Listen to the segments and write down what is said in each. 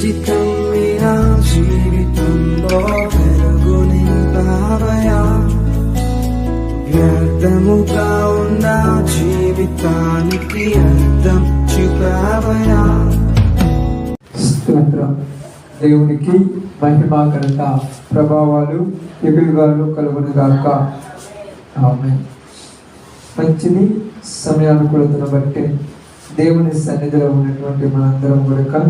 జీవితం మీరా జీవితంలో వెలుగు నింపావయా, వ్యర్థముగా ఉన్న జీవితానికి అర్థం చూపావయా. స్తోత్రం. దేవునికి మహిమ ఘనత ప్రభావాలు యుగాలు కలుగును గాక. ఆమేన్. మంచిది. సమయానుకూలతను బట్టి దేవుని సన్నిధిలో ఉన్నటువంటి మనందరం కూడా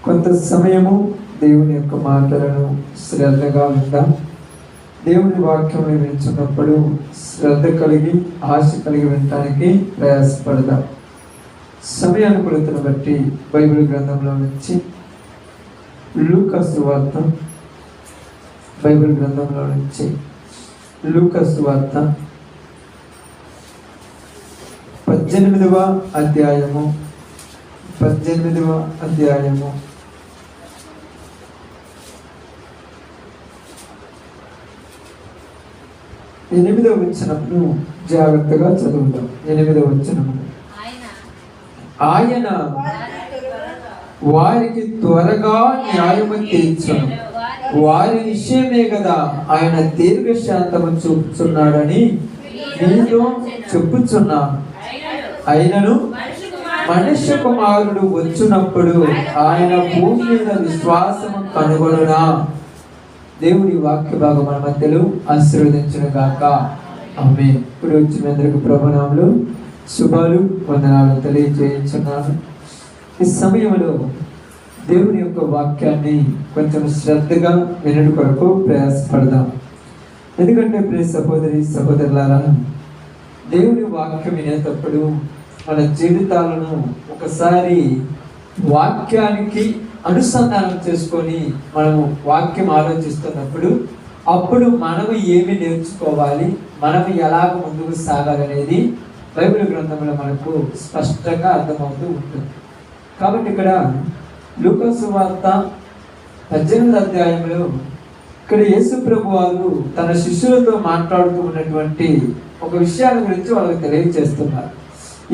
కొంత సమయము దేవుని యొక్క మాటలను శ్రద్ధగా విందాం. దేవుని వాక్యం వింటున్నప్పుడు శ్రద్ధ కలిగి ఆశ కలిగి వినడానికి ప్రయాసపడదాం. సమయానుకూలతను బట్టి బైబిల్ గ్రంథంలో నుంచి లూకా సువార్త, బైబిల్ గ్రంథంలో నుంచి లూకా సువార్త 18వ అధ్యాయము 8వ వచనమును జాగ్రత్తగా చదువుతాం. 8వ వచనము, ఆయన వారికి త్వరగా న్యాయము తీర్చును, వారి విషయమే కదా ఆయన దీర్ఘశాంతము చూపుచున్నాడని మీతో చెప్పుచున్నాను. అయినను మనుష్య కుమారుడు వచ్చినప్పుడు ఆయన భూమి మీద విశ్వాసము కనుగొనునా. దేవుడి వాక్య భాగం మన మధ్యలో ఆశీర్వదించును గాక. ఆమేన్. ఇప్పుడు వచ్చిన అందరికి ప్రభునామములు శుభాలు వందనాలు తెలియజేస్తున్నాను. ఈ సమయంలో దేవుని యొక్క వాక్యాన్ని కొంచెం శ్రద్ధగా వినడం కొరకు ప్రయాసపడదాం. ఎందుకంటే ప్రియ సహోదరి సహోదరులారా, దేవుని వాక్యం వినేటప్పుడు మన జీవితాలను ఒకసారి వాక్యానికి అనుసంధానం చేసుకొని మనము వాక్యం ఆలోచిస్తున్నప్పుడు అప్పుడు మనము ఏమి నేర్చుకోవాలి, మనము ఎలాగ ముందుకు సాగాలనేది బైబిల్ గ్రంథంలో మనకు స్పష్టంగా అర్థమవుతూ ఉంటుంది. కాబట్టి ఇక్కడ లూకా సువార్త 18వ అధ్యాయంలో ఇక్కడ యేసు ప్రభు వారు తన శిష్యులతో మాట్లాడుతూ ఉన్నటువంటి ఒక విషయాల గురించి వాళ్ళకి తెలియజేస్తున్నారు.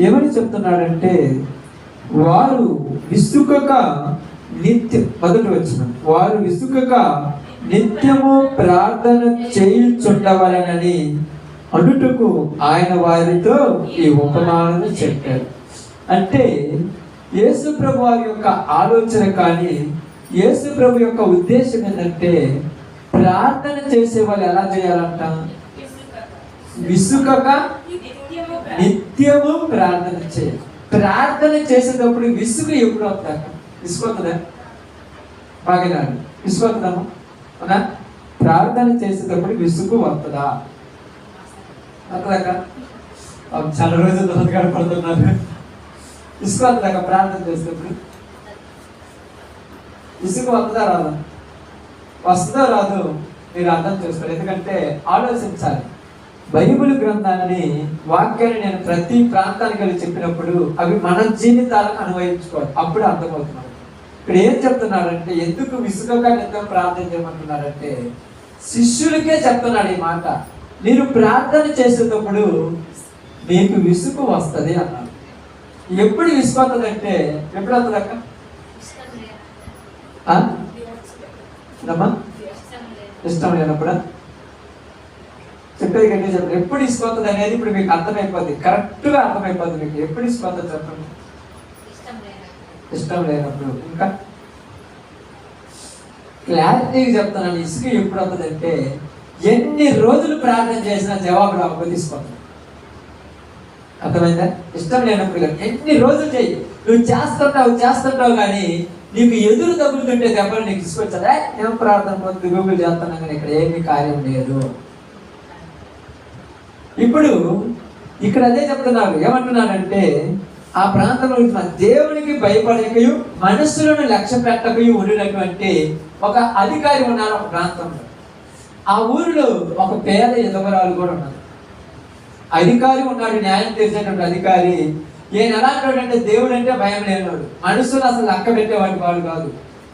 ఏమని చెప్తున్నాడంటే, వారు విసుకక మొదటి వచనం, వారు విసుకక నిత్యము ప్రార్థన చేయుచుండవలెనని అనుటకు ఆయన వారితో ఈ ఉపమానం చెప్పారు. అంటే యేసు ప్రభు వారి యొక్క ఆలోచన కానీ యేసు ప్రభు యొక్క ఉద్దేశం ఏంటంటే, ప్రార్థన చేసే వాళ్ళు ఎలా చేయాలంట? విసుకక నిత్యము ప్రార్థన చేయాలి. ప్రార్థన చేసేటప్పుడు విసుగు ఎప్పుడు అవుతాక? విసుకొస్తుందా? బాగా విసుకొస్తుందమ్మా అవునా? ప్రార్థన చేసేటప్పుడు విసుగు వస్తుందా? అట్లాక చాలా రోజులు పడుతున్నారు. విసుకొస్తుందాక ప్రార్థన చేసేటప్పుడు విసుగు వస్తుందా రాదా? వస్తుందో రాదు మీరు అర్థం చేసుకోవాలి. ఎందుకంటే ఆలోచించాలి. బైబిల్ గ్రంథాన్ని వాక్యాన్ని నేను ప్రతి ప్రాంతానికి వెళ్ళి చెప్పినప్పుడు అవి మన జీవితాలకు అన్వయించుకోవాలి. అప్పుడు అర్థమవుతున్నాడు. ఇక్కడ ఏం చెప్తున్నారంటే, ఎందుకు విసుగగా నిత్యం ప్రార్థన చేయమంటున్నారంటే శిష్యులకే చెప్తున్నాడు ఈ మాట. మీరు ప్రార్థన చేసేటప్పుడు మీకు విసుగు వస్తుంది అన్నారు. ఎప్పుడు విసుగు వస్తుందంటే ఎప్పుడు వస్తుంది అక్క? ఇష్టం లేనప్పుడు చెప్పేది గట్టి చెప్పండి. ఎప్పుడు ఇసుకొస్తుంది అనేది ఇప్పుడు మీకు అర్థమైపోద్ది, కరెక్ట్గా అర్థమైపోద్ది మీకు. ఎప్పుడు ఇసుకొస్తుంది చెప్పండి? ఇష్టం లేనప్పుడు. ఇంకా క్లారిటీగా చెప్తున్నాను. ఇసుక ఎప్పుడు వస్తుంది అంటే ఎన్ని రోజులు ప్రార్థన చేసినా జవాబు రాకపోతే ఇసుకొస్తుంది. అర్థమైందా? ఇష్టం లేనప్పుడు ఎన్ని రోజులు చెయ్యి, నువ్వు చేస్తుంటావు కానీ నీకు ఎదురు తగులుతుంటే దెబ్బలు నీకు తీసుకొచ్చా? ఏం ప్రార్థన పొంది గూగుల్ చేస్తున్నాం కానీ ఇక్కడ ఏమీ కార్యం లేదు. ఇప్పుడు ఇక్కడ అదే చెప్తున్నారు. ఏమంటున్నారంటే, ఆ ప్రాంతంలో దేవునికి భయపడకయు మనుషులను లక్ష్య పెట్టకయు ఉండినటువంటి ఒక అధికారి ఉన్నారు ఒక ప్రాంతంలో. ఆ ఊరిలో ఒక పేద ఎదవరాలు కూడా ఉన్నారు. అధికారి ఉన్నాడు, న్యాయం తీర్చేటువంటి అధికారి. ఈయన ఎలాంటి అంటే దేవుడు అంటే భయం లేనివాడు, మనుషులు అసలు లెక్క పెట్టేవాడి వాడు కాదు.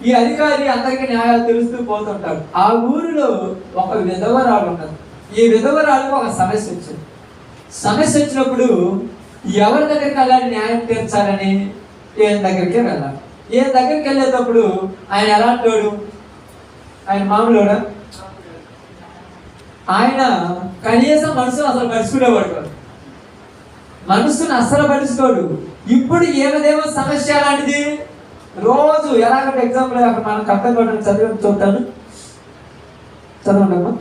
ఈ అధికారి అందరికీ న్యాయాలు తెలుస్తూ పోతుంటాడు. ఆ ఊరిలో ఒక విధవరాలు ఉన్నది. ఈ విధవరాలకు ఒక సమస్య వచ్చింది. సమస్య వచ్చినప్పుడు ఎవరి దగ్గరికి వెళ్ళాలి న్యాయం తీర్చాలని? ఈయన దగ్గరికే వెళ్ళాలి. ఈయన దగ్గరికి వెళ్ళేటప్పుడు ఆయన ఎలాంటోడు? ఆయన మామూలుడా? ఆయన కనీసం మనసును అసలు పరుచుకునేవాడు కాదు, మనసును అస్సలు పరుచుకోడు. ఇప్పుడు ఏమదేమో సమస్య లాంటిది. రోజు ఎలాగంటే ఎగ్జాంపుల్ అక్కడ మనకు అర్థం కావడానికి చూస్తాను, చదవండి అమ్మా.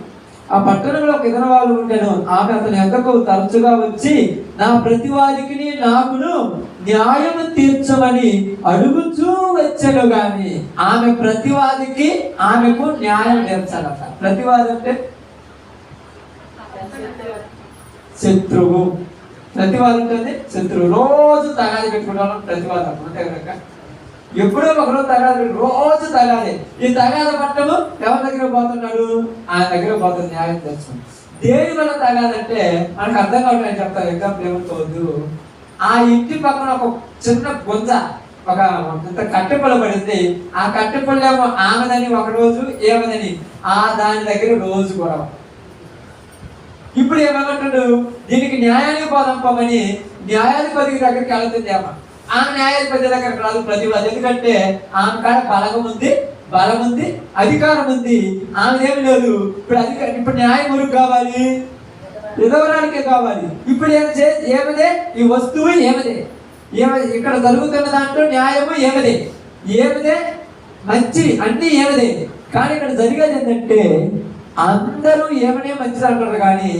ఆ పట్టణంలో ఒక ఇతర వాళ్ళు ఉండేను. ఆమె అతని యొద్దకు తరచుగా వచ్చి, నా ప్రతివాదికి నాకును న్యాయము తీర్చమని అడుగుచూ వచ్చాను. గాని ఆమె ప్రతివాదికి ఆమెకు న్యాయం తీర్చాలట. ప్రతివాది అంటే శత్రువు. ప్రతివాది అంటే శత్రువు. రోజు తగాది పెట్టుకుంటాం ప్రతివాదం అంతే కనుక. ఎప్పుడో ఒకరోజు తగాది, రోజు తగాది. ఈ తగాద పట్టము ఎవరి దగ్గర పోతున్నాడు? ఆయన దగ్గర పోతుంది న్యాయం తెచ్చుకుంది. దేని వల్ల తగాదంటే మనకు అర్థం కావట్లేదు. చెప్తాను, ఎగ్జాంపుల్ ఏమవుతుంది. ఆ ఇంటి పక్కన ఒక చిన్న గుంజ, ఒక కట్టెపొల పడింది. ఆ కట్టెపొలేమో ఆమెదని ఒక రోజు, ఏమదని దాని దగ్గర రోజు గొడవ. ఇప్పుడు ఏమంటాడు? దీనికి న్యాయానికి పోదంపమని న్యాయాధిపతి దగ్గరికి వెళ్తుంది. ఆమె న్యాయాధిపతి దగ్గరకు రాదు ప్రతివాది. ఎందుకంటే ఆమె కాడ బలం ఉంది, అధికారం ఉంది. ఆమెదేమి లేదు. ఇప్పుడు న్యాయం ఎవరికి కావాలి? విధవరానికే కావాలి. ఇప్పుడు ఏమదే? ఈ వస్తువు ఏమదే? ఇక్కడ జరుగుతున్న దాంట్లో న్యాయము ఏమదే? మంచి అన్ని ఏమదే. కానీ ఇక్కడ జరిగేది ఏంటంటే అందరూ ఏమనే మంచిది అంటారు, కానీ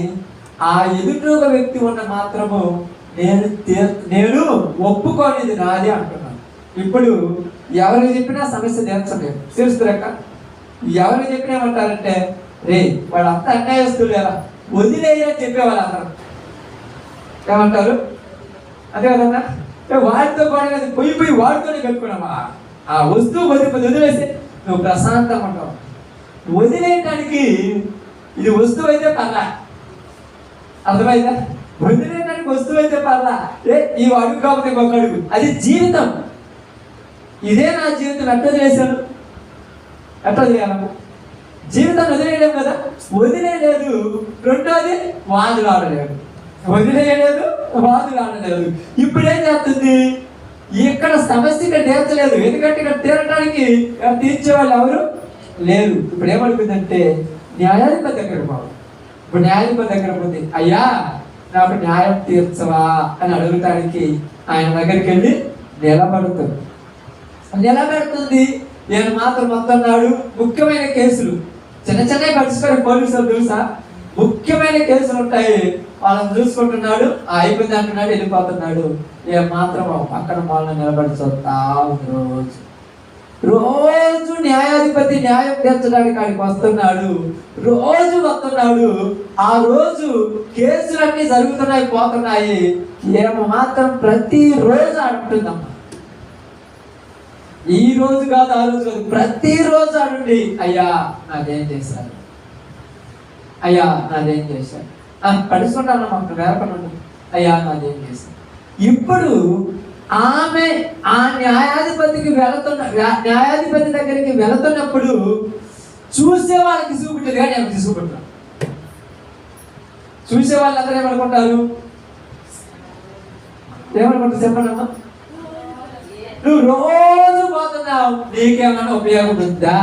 ఆ ఎదుటి వ్యక్తి ఉన్న మాత్రము నేను ఒప్పుకోనేది నాది అంటున్నాను. ఇప్పుడు ఎవరికి చెప్పినా సమస్య తీర్చలేదు. తీరుస్తురక్క ఎవరికి చెప్పినా ఏమంటారంటే, రే వాడు అంత అన్యాయస్తులు ఎలా వదిలేయని చెప్పేవాళ్ళు అందరూ. ఏమంటారు? అదే కదన్నా, వాడితో కూడా పోయి వాడితోనే కట్టుకున్నావా? ఆ వస్తువు వదిలేసి నువ్వు ప్రశాంతంగా ఉంటావు. వదిలేయటానికి ఇది వస్తువు అయితే పర్లా, అర్థమైందా? వదిలేయడానికి వస్తువు అయితే పర్లా. ఈ అడుగు కాకపోతే ఇంకొక అడుగు. అది జీవితం. ఇదే నా జీవితం. ఎట్లా వదిలేశాను? ఎట్లా వదిలేయాలమ్మా? జీవితం వదిలేయలేము కదా. వదిలేయలేదు. రెండోది వాదులు ఆడలేదు. వదిలేయలేదు, వాదులు ఆడలేదు. ఇప్పుడు ఏం చేస్తుంది? ఇక్కడ సమస్య ఇక్కడ తీర్చలేదు. ఎందుకంటే ఇక్కడ తీరటానికి తీర్చేవాళ్ళు ఎవరు లేరు. ఇప్పుడు ఏమడుగుతుందంటే న్యాయాధిపతి దగ్గర పోవాలి. ఇప్పుడు న్యాయాధిపతి దగ్గర పోతే, అయ్యా నాకు న్యాయం తీర్చవా అని అడగటానికి ఆయన దగ్గరికి వెళ్ళి నిలబెడుతుంది. నేను మాత్రం మొత్తం నాడు ముఖ్యమైన కేసులు, చిన్న పట్టించుకొని పోలీసులు తెలుసా, ముఖ్యమైన కేసులు ఉంటాయి, వాళ్ళని చూసుకుంటున్నాడు. అయిపోయింది అంటున్నాడు, వెళ్ళిపోతున్నాడు. ఏ మాత్రం పక్కన వాళ్ళని నిలబడి చూస్తా రోజు న్యాయాధిపతి న్యాయం తీర్చడానికి ఆయనకి వస్తున్నాడు. రోజు వస్తున్నాడు. ఆ రోజు కేసులన్నీ జరుగుతున్నాయి, పోతున్నాయి. ఏమో మాత్రం ప్రతిరోజు అంటుందమ్మా. ఈ రోజు కాదు, ఆ రోజు కాదు, ప్రతిరోజు అడుండి, అయ్యా నాదేం చేశారు, అయ్యా నాదేం చేశారు పడుచుకుంటాను మాకు వేరపడి, అయ్యా నాదేం చేశారు. ఇప్పుడు ఆమె ఆ న్యాయాధిపతి దగ్గరికి వెళుతున్నప్పుడు చూసే వాళ్ళకి చూపుతుంది, కానీ ఆమె తీసుకుంటున్నాను. చూసే వాళ్ళందరూ ఏమనుకుంటారు? చెప్పండమ్మా. నువ్వు రోజు పోతున్నావు, నీకేమైనా ఉపయోగం ఉందా?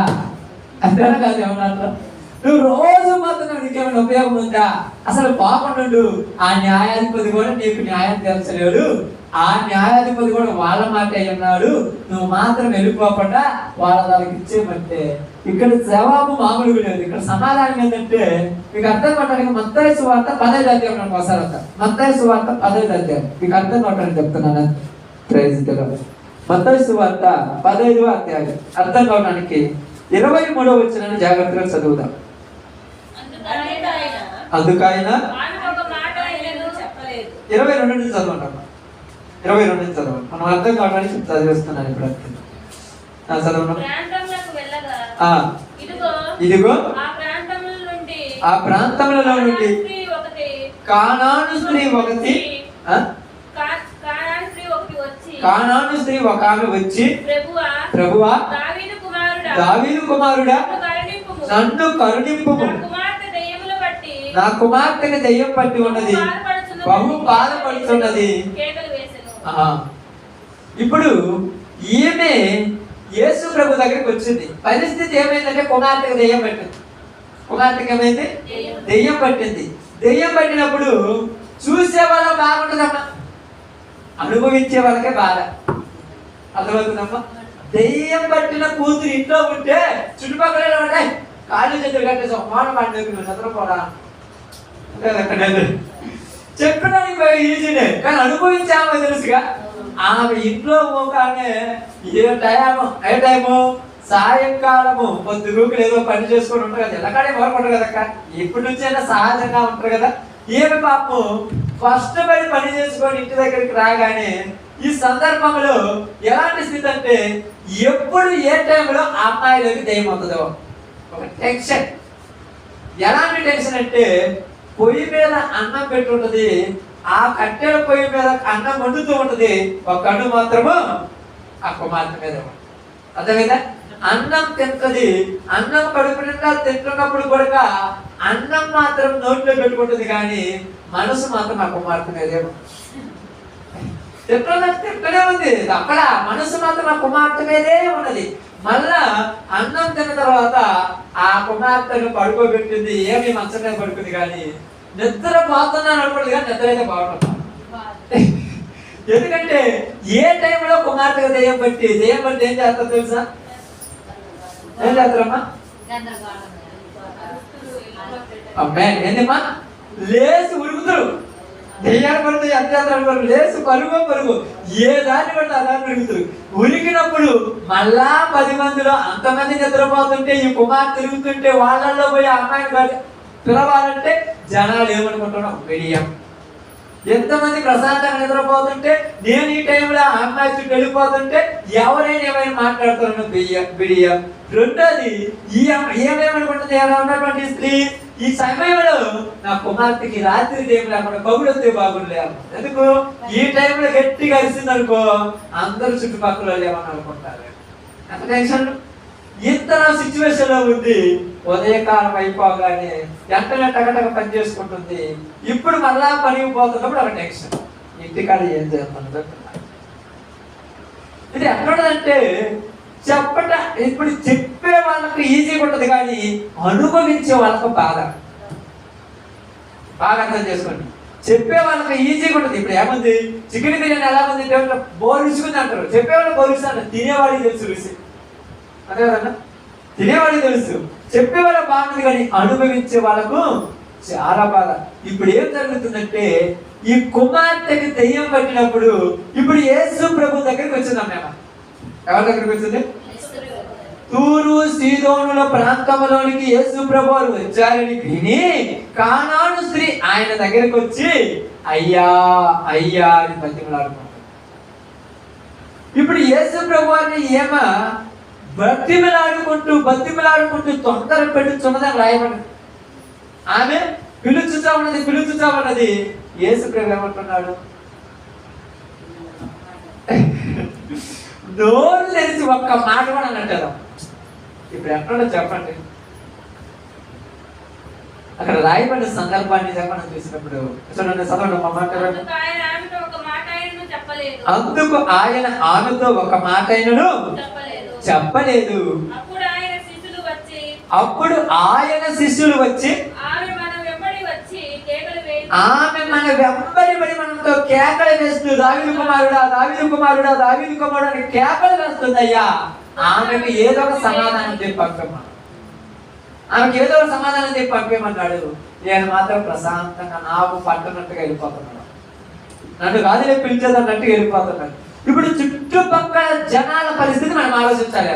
అంతేనా కాదు? ఏమన్నా నువ్వు రోజు పోతున్నావు, నీకేమైనా ఉపయోగం ఉందా? అసలు పోకుండా ఆ న్యాయాధిపతి కూడా నీకు న్యాయం తెలుసలేడు. ఆ న్యాయాధిపతి కూడా వాళ్ళ మాట అన్నాడు. నువ్వు మాత్రం వెళ్ళిపోకుండా వాళ్ళకి ఇచ్చేమంటే ఇక్కడ జవాబు మామూలుగా లేదు. ఇక్కడ సమాధానం ఏంటంటే మీకు అర్థం కావడానికి మత్తయి సువార్త 15వ అధ్యాయం ఒకసారి వస్తా. మత్తయి సువార్త 15వ అధ్యాయం మీకు అర్థం కావడానికి చెప్తున్నాను. Praise the lord. మత్తయి సువార్త 15వ అధ్యాయం అర్థం కావడానికి 23వ వచనాన్ని జాగ్రత్తగా చదువుదాం. అందుకైనా 22 నుంచి చదవండి. 22 నుంచి చదవండి. మనం అర్థం కావడానికి చదివేస్తున్నాను ఇప్పుడు. చదవండి. ఇదిగో ఆ ప్రాంతంలో నుండి కానాను స్త్రీ ఒక ఆమె వచ్చి, ప్రభువా దావీదు కుమారుడా నన్ను కరుణింపుము, నా కుమార్తెని దెయ్యం పట్టి ఉన్నది, బహు బాధపడుతున్నది. ఇప్పుడు ఈమె యేసు ప్రభు దగ్గరికి వచ్చింది. పరిస్థితి ఏమైందంటే కుమార్తెకు దెయ్యం పట్టింది. కుమార్తెకి ఏమైంది? దెయ్యం పట్టింది. దెయ్యం పట్టినప్పుడు చూసే వాళ్ళ బాగుంటుందమ్మా, అనుభవించే వాళ్ళకే బాధ. అర్థమవుతుందమ్మా? దెయ్యం పట్టిన కూతురు ఇంట్లో ఉంటే చుట్టుపక్కల ఉంటాయి, కాళ్ళు చేతులు కట్టేసి ఒక మాట పండుగ నిద్రపోరా చెప్పడానికి ఈజీనే, కానీ అనుభవించే ఆమె తెలుసుగా. ఆమె ఇంట్లో పోగానే ఏ టైము సాయంకాలము పొద్దు రూపులు ఏదో పని చేసుకొని ఉంటారు కదా, ఎలాకాడే మొదలుకుంటారు కదక్క, ఇప్పటి నుంచి అయినా సహజంగా ఉంటారు కదా. ఏమి పాపం ఫస్ట్ పని చేసుకొని ఇంటి దగ్గరికి రాగానే ఈ సందర్భంలో ఎలాంటి స్థితి అంటే ఎప్పుడు ఏ టైంలో ఆ అమ్మాయిలోకి దయ్యం అవుతుందో ఒక టెన్షన్. ఎలాంటి టెన్షన్ అంటే పొయ్యి మీద అన్నం పెట్టుంటది, ఆ కట్టెల పొయ్యి మీద అన్నం వండుతూ ఉంటది, ఒక కన్ను మాత్రము ఆ కుమార్తె మీద. అర్థమైందా? అన్నం తింటది, అన్నం కడుపు నిండా తింటున్నప్పుడు కూడా అన్నం మాత్రం నోట్లో పెట్టుకుంటుంది, కానీ మనసు మాత్రం ఆ కుమార్తె మీదేమో తింటూనే ఉంది. అక్కడ మనసు మాత్రం ఆ కుమార్తె మీదే ఉన్నది. మళ్ళా అన్నం తిన్న తర్వాత ఆ కుమార్తెను పడుకోబెట్టింది, ఏమి మంచం మీద పడుకుంది, కానీ నిద్ర పోతున్నాను అనుకోండి, కానీ నిద్ర అయితే బాగుంటుంది. ఎందుకంటే ఏ టైంలో కుమార్తెగా దెయ్యం పట్టి ఏం చేస్తారు తెలుసా? ఏం చేస్తారమ్మా? అమ్మాయి ఏంటమ్మా? లేచి ఉరుగుతారు. దెయ్యాలు పడితే ఎంత చేస్తారు? లేచి పరుగు ఏ దాన్ని పడితే ఆ దాన్ని ఉరుగుతారు. ఉరికినప్పుడు మళ్ళా 10 మందిలో అంతమంది నిద్రపోతుంటే ఈ కుమార్ తిరుగుతుంటే వాళ్ళల్లో పోయి అమ్మాయిని పిలవాలంటే జనాలు ఏమనుకుంటున్నాం? బిడియం. ఎంతమంది ప్రశాంతంగా నిద్రపోతుంటే నేను ఈ టైంలో ఆ అమ్మాయి చుట్టూ వెళ్ళిపోతుంటే ఎవరైనా ఏమైనా మాట్లాడుతున్నాను? బిడియం. రెండోది ఏమేమనుకుంటుంది? ఎలా ఉన్నటువంటి స్త్రీ ఈ సమయంలో నా కుమార్తెకి రాత్రి టైం లేకుండా కబురు వస్తే బాగుండలేదు. ఎందుకు? ఈ టైంలో గట్టిగా అరిసింది అనుకో అందరూ చుట్టుపక్కల ఏమని అనుకుంటారు. ఎంత టెన్షన్. ఇంత సిచ్యువేషన్ లో ఉంది. ఉదయకాలం అయిపోగానే వెంటనే టగటగ పని చేసుకుంటుంది. ఇప్పుడు మళ్ళా పనికి పోతున్నప్పుడు ఒక టెన్షన్, ఇంటికాడ ఏం చేస్తుంది. ఇది ఎక్కడంటే ఇప్పుడు చెప్పే వాళ్ళకు ఈజీగా ఉంటుంది, కానీ అనుభవించే వాళ్ళకు బాగా అర్థం చేసుకోండి. చెప్పే వాళ్ళకి ఈజీగా ఉంటుంది. ఇప్పుడు ఏముంది, చికెన్ బిర్యానీ ఎలా ఉంది బోరుసుకుంది అంటారు, చెప్పేవాళ్ళు బోరుసు అంటారు, తినేవాడికి తెలుసు రుచి. అదే కదన్నా, తినేవాడికి తెలుసు, చెప్పేవాళ్ళ బాగుంది, కానీ అనుభవించే వాళ్ళకు చాలా బాధ. ఇప్పుడు ఏం జరుగుతుందంటే ఈ కుమార్తెకి దెయ్యం పట్టినప్పుడు ఇప్పుడు యేసు ప్రభు దగ్గరికి వచ్చిందాం. మేము ఎవరి దగ్గరికి వచ్చింది? తూరు సీదోనుల ప్రాంతంలోనికి యేసు ప్రభు వచ్చారని విని కానాను స్త్రీ ఆయన దగ్గరికి వచ్చి అయ్యా అయ్యా అని బతిమలాడుకుంటారు. ఇప్పుడు యేసు ప్రభు అని ఏమో బతిమలాడుకుంటూ తొందర పెట్టుచున్నదని రాయబడి ఆమె పిలుచుచామన్నది. యేసు ప్రభు ఏమంటున్నాడు? నోరు తెరిచి ఒక్క మాట కూడా అన్నట్టు. ఇప్పుడు ఎక్కడో చెప్పండి, అక్కడ రాయబడిన సందర్భాన్ని చెప్పండి చూసినప్పుడు చూడండి, చదవండి ఒక మాట. అందుకు ఆయన ఆమెతో ఒక మాట అయినను చెప్పలేదు. అప్పుడు ఆయన శిష్యులు వచ్చి ఆమె మన వెంబడి మనతో కేకలు వేస్తూ దావీదు కుమారుడా దావీదు కుమారుడా దావీదు కుమారుడు అని కేకలు వేస్తుంది. అయ్యా ఆమెకు ఏదో ఒక సమాధానం చెప్పి పంపేమా, ఆమెకు ఏదో ఒక సమాధానం చెప్పి పంపేమన్నాడు. నేను మాత్రం ప్రశాంతంగా నాకు పట్టున్నట్టుగా వెళ్ళిపోతున్నాను, నన్ను కాదులే పిలిచేదన్నట్టుగా వెళ్ళిపోతున్నాను. ఇప్పుడు చుట్టుపక్కల జనాల పరిస్థితి మనం ఆలోచించాలి.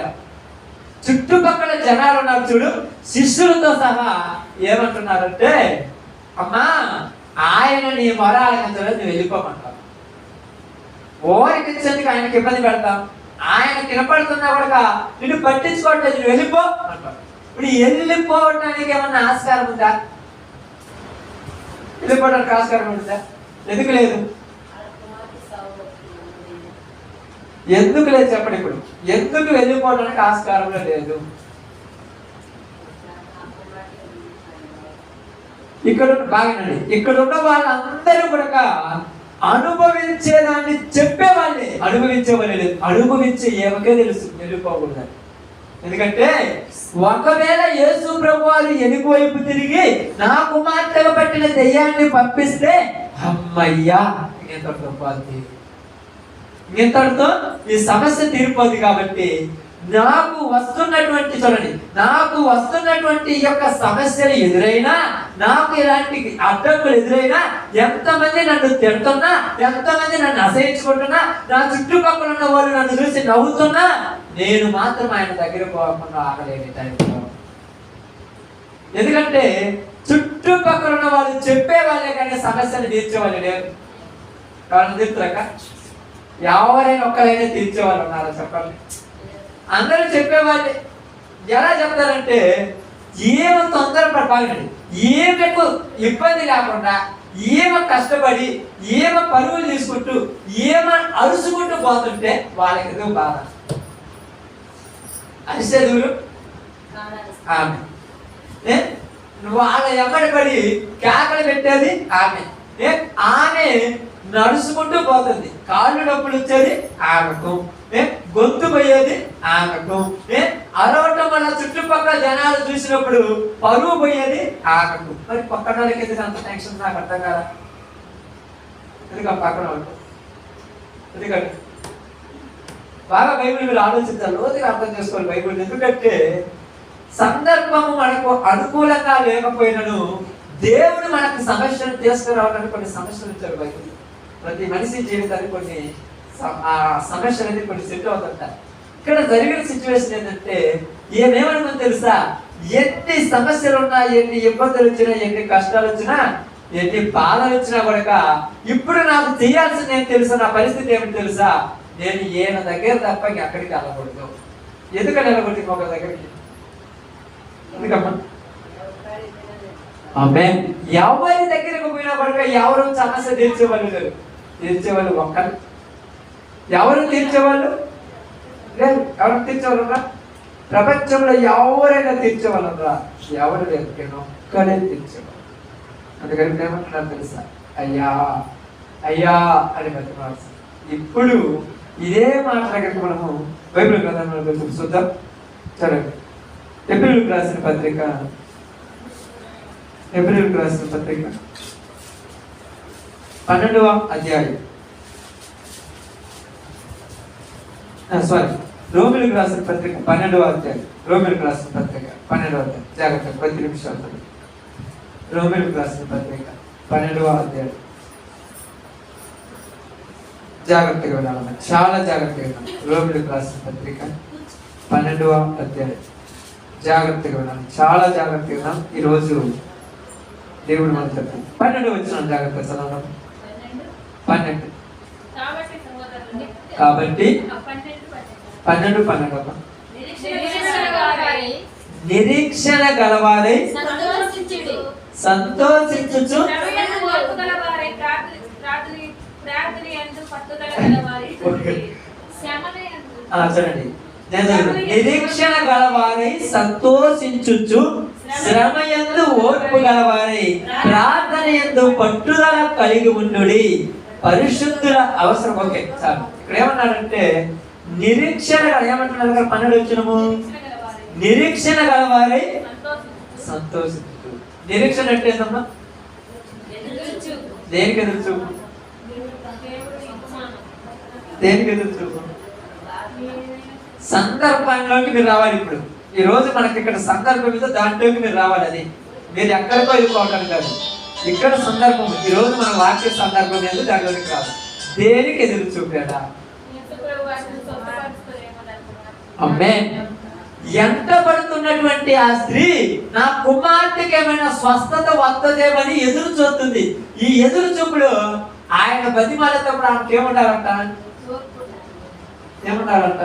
చుట్టుపక్కల జనాలు ఉన్నారు చూడు, శిష్యులతో సహా ఏమంటున్నారంటే అమ్మా ఆయన నీ మొరాలకంతలో నువ్వు వెళ్ళిపోమంటావు, ఓరికించేందుకు ఆయనకి ఇబ్బంది పెడతాం, ఆయన తినపడుతున్నా కూడా నిన్ను పట్టించుకోవట్లేదు, నువ్వు వెళ్ళిపో అంటావు. ఇప్పుడు వెళ్ళిపోవడానికి ఏమన్నా ఆస్కారం ఉందా? వెళ్ళిపోవడానికి ఆస్కారం ఉంటుందా? ఎందుకు లేదు? ఎందుకు లేదు చెప్పండి. ఇప్పుడు ఎందుకు వెళ్ళిపోవడానికి ఆస్కారంలో లేదు? ఇక్కడ బాగానండి, ఇక్కడ ఉన్న వాళ్ళందరూ కూడా అనుభవించేదాన్ని చెప్పేవాళ్ళే, అనుభవించేవాళ్ళే లేదు. అనుభవించే ఏమకే తెలుసు వెళ్ళిపోకూడదని. ఎందుకంటే ఒకవేళ యేసు ప్రభు వారు ఎనుక వైపు తిరిగి నా కుమార్తెగా పట్టిన దెయ్యాన్ని పంపిస్తే అమ్మయ్యా ఇంతటితో ఈ సమస్య తీరిపోదు. కాబట్టి నాకు వస్తున్నటువంటి చూడండి, నాకు వస్తున్నటువంటి ఈ యొక్క సమస్యలు ఎదురైనా, నాకు ఇలాంటి అడ్డంకులు ఎదురైనా, ఎంతమంది నన్ను తిడుతున్నా, ఎంతమంది నన్ను అసహించుకుంటున్నా, నా చుట్టుపక్కల ఉన్న వాళ్ళు నన్ను చూసి నవ్వుతున్నా, నేను మాత్రం ఆయన దగ్గర పోకుండా ఆగలేని టైంలో. ఎందుకంటే చుట్టుపక్కల ఉన్న వాళ్ళు చెప్పేవాళ్ళే కానీ సమస్యను తీర్చేవాళ్ళు లేరు. కారణం తీర్చలేక ఎవరైనా ఒక్కరైనా తీర్చేవాళ్ళు ఉన్నారా చెప్పండి? అందరూ చెప్పేవాళ్ళే. ఎలా చెప్తారంటే ఏమో తొందరపడి ఏమకు ఇబ్బంది లేకుండా, ఏమో కష్టపడి, ఏమో పరుగులు తీసుకుంటూ, ఏమో అరుచుకుంటూ పోతుంటే వాళ్ళకి ఏదో బాధ. అరిసేదురు ఆమె, వాళ్ళ ఎమ్మడి పడి కేకలు పెట్టేది ఆమె. ఆమె నడుచుకుంటూ పోతుంది, కాళ్ళు నొప్పులు వచ్చేది ఆమెకు, గొంతు పోయేది ఆమెకు, అరవటం వల్ల చుట్టుపక్కల జనాలు చూసినప్పుడు పరువు పోయేది ఆమెకు. మరి పక్కన వాళ్ళకి ఎందుకు అంత టెన్షన్? నాకు అర్థం కాదా? ఎందుకు పక్కన వాళ్ళు? ఎందుకంటే బాగా బైబిల్ మీరు ఆలోచించాలి, లోతుగా అర్థం చేసుకోవాలి బైబిల్. ఎందుకంటే సందర్భము మనకు అనుకూలంగా లేకపోయినను దేవుడు మనకు సమస్యను తీసుకురావడానికి కొన్ని సమస్యలు ఇచ్చారు బైబిల్. ప్రతి మనిషి జీవితానికి కొన్ని సమస్యలు అనేది కొన్ని సెట్ అవుతుంటాయి. ఇక్కడ జరిగిన సిచ్యువేషన్ ఏంటంటే ఏమేమనుకుంది తెలుసా? ఎన్ని సమస్యలు ఉన్నా, ఎన్ని ఇబ్బందులు వచ్చినా, ఎన్ని కష్టాలు వచ్చినా, ఎన్ని బాధలు వచ్చినా కూడా ఇప్పుడు నాకు చేయాల్సింది ఏం తెలుసా? నా పరిస్థితి ఏమిటి తెలుసా? నేను ఈయన దగ్గర తప్ప ఎక్కడికి వెళ్ళకూడదు. ఎందుకని వెళ్ళకూడదు ఒక దగ్గరికి? ఎందుకమ్మా? ఎవరి దగ్గరకు పోయినా కూడా ఎవరు సమస్య తీర్చేవాళ్ళు లేరు. తీర్చేవాళ్ళు ఒక్కరు. ఎవరు తీర్చేవాళ్ళు లేదు. ఎవరు తీర్చేవాళ్ళు రా? ప్రపంచంలో ఎవరైనా తీర్చేవాళ్ళు రా? ఎవరు లేదు. ఒక్కడే తీర్చేవాళ్ళు. అందుకని ఏమంటున్నారు తెలుసా? అయ్యా అయ్యా అని బతిమాడు. ఇప్పుడు ఇదే మాట దగ్గరికి మనము బైబిల్ గ్రంథంలో చూద్దాం. చదవండి. ఏప్రిల్ రాసిన పత్రిక, ఏప్రిల్ రాసిన పత్రిక 12వ అధ్యాయం, రోమిలకు రాసిన పత్రిక 12వ అధ్యాయం, రోమిలకు రాసిన పత్రిక 12వ అధ్యాయం. జాగ్రత్త, 10 నిమిషాలు. రోమిలకు రాసిన పత్రిక 12వ అధ్యాయం. జాగ్రత్తగా వినాలి, చాలా జాగ్రత్తగా వినాలి. రోమిలకు రాసిన పత్రిక 12వ అధ్యాయం. జాగ్రత్తగా వినాలి, చాలా జాగ్రత్తగా వినాలి. ఈరోజు దేవుడు మనం చెప్పండి. 12 వచ్చిన జాగ్రత్త చదవడం. 12 కాబట్టి 12 నిరీక్షణ గలవారై సంతోషించుచు చూడండి, నిరీక్షణ గలవారై సంతోషించుచు, శ్రమయందు ఓర్పు గలవారై ప్రార్థన యందు పట్టుదల కలిగి ఉండుడి. పరిశుద్ధుల అవసరం. ఓకే సార్, ఇక్కడ ఏమన్నాడంటే నిరీక్షణ ఏమంటున్నారు కదా? 12 వచ్చినము నిరీక్షణ గలవారై సంతోషించు. నిరీక్షణ అంటే ఏంటమ్మా? దేనికి ఎదురు చూపు? దేనికి ఎదురు చూపు? సందర్భంలోకి మీరు రావాలి. ఇప్పుడు ఈ రోజు మనకి ఇక్కడ సందర్భం మీద దాంట్లోకి మీరు రావాలి. అది మీరు ఎక్కడికో వెళ్ళిపోవటం కాదు, ఇక్కడ సందర్భం. ఈ రోజు మన వాక్య సందర్భం ఏదో దాంట్లోకి రాదు. దేనికి ఎదురు చూపాడా? అమ్మే, ఎంత పడుతున్నటువంటి ఆ స్త్రీ నా కుమార్తెకి ఏమైనా స్వస్థత వద్దదేమని ఎదురు చూస్తుంది. ఈ ఎదురు చూపుడు ఆయన బతిమాలేటప్పుడు ఆమెకి ఏమంటారంట? ఏమంటారంట?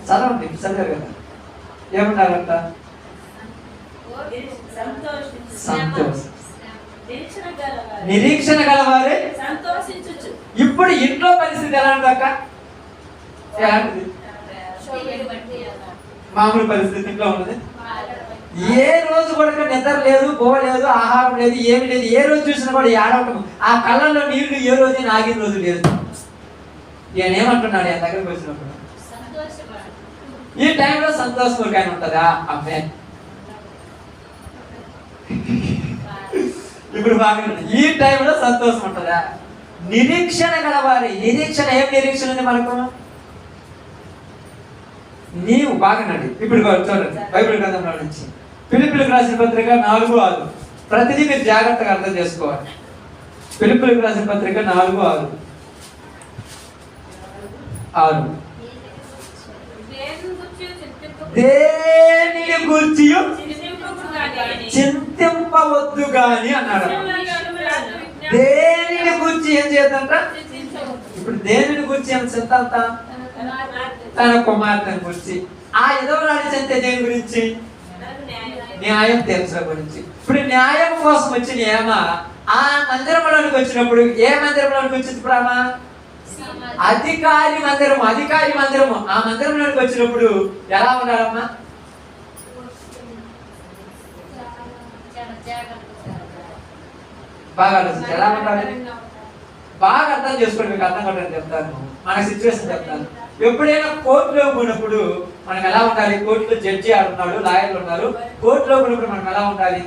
చదవండి, చదివారు కదా. ఏమంటారంట? సంతోషం. నిరీక్షణ గలవారే సంతోషించుచు. ఇప్పుడు ఇంట్లో పరిస్థితి ఎలా ఉందాక? మామూలు పరిస్థితి ఇంట్లో ఉన్నది. ఏ రోజు కూడా నిద్ర లేదు, పోలేదు, ఆహారం లేదు, ఏమి లేదు. ఏ రోజు చూసినా కూడా ఏడవటం, ఆ కళ్ళల్లో నీళ్లు ఏ రోజు ఆగిన రోజు లేదు. ఈయన ఏమంటున్నాడు ఆయన దగ్గరికి వచ్చినప్పుడు? ఈ టైంలో సంతోషం కానీ ఉంటుందా? అమ్మే ఇప్పుడు బాగా ఈ టైంలో సంతోషం ఉంటుందా? నిరీక్షణ గలవారి నిరీక్షణ. ఏం నిరీక్షణ ఉంది మనకు? నీవు బాగున్నాడు. ఇప్పుడు చూడండి బైబిల్ గ్రంథంలో నుంచి ఫిలిప్పీయులకు రాసిన పత్రిక 4:6. ప్రతిదీ మీరు జాగ్రత్తగా అర్థం చేసుకోవాలి. ఫిలిప్పీయులకు రాసిన పత్రిక 4:6. దేనిని గూర్చి చింతింపవద్దు గాని అన్నాడు. దేనిని గూర్చి ఏం చేయదంట? ఇప్పుడు దేనిని గూర్చి ఏం చింతంత? తన కుమార్తెను గురించి. ఆ ఎదవరాడి చింతే దేని గురించి? న్యాయం తీర్చడం గురించి. ఇప్పుడు న్యాయం కోసం వచ్చిన ఏమ ఆ మందిరంలోనికి వచ్చినప్పుడు ఏ మందిరంలోనికి వచ్చింది? ప్రేమ అధికారి మందిరము. అధికారి మందిరము. ఆ మందిరంలోనికి వచ్చినప్పుడు ఎలా ఉండాలమ్మా? బాగా ఆలోచించి ఎలా ఉండాలి? బాగా అర్థం చేసుకోండి. మీకు అర్థం కావడానికి చెప్తాను, మన సిచ్యువేషన్ చెప్తాను. ఎప్పుడైనా కోర్టులో పోయినప్పుడు మనం ఎలా ఉండాలి? కోర్టులో జడ్జి ఆడున్నాడు, లాయర్లు ఉన్నారు. కోర్టులో పోయినప్పుడు మనం ఎలా ఉండాలి?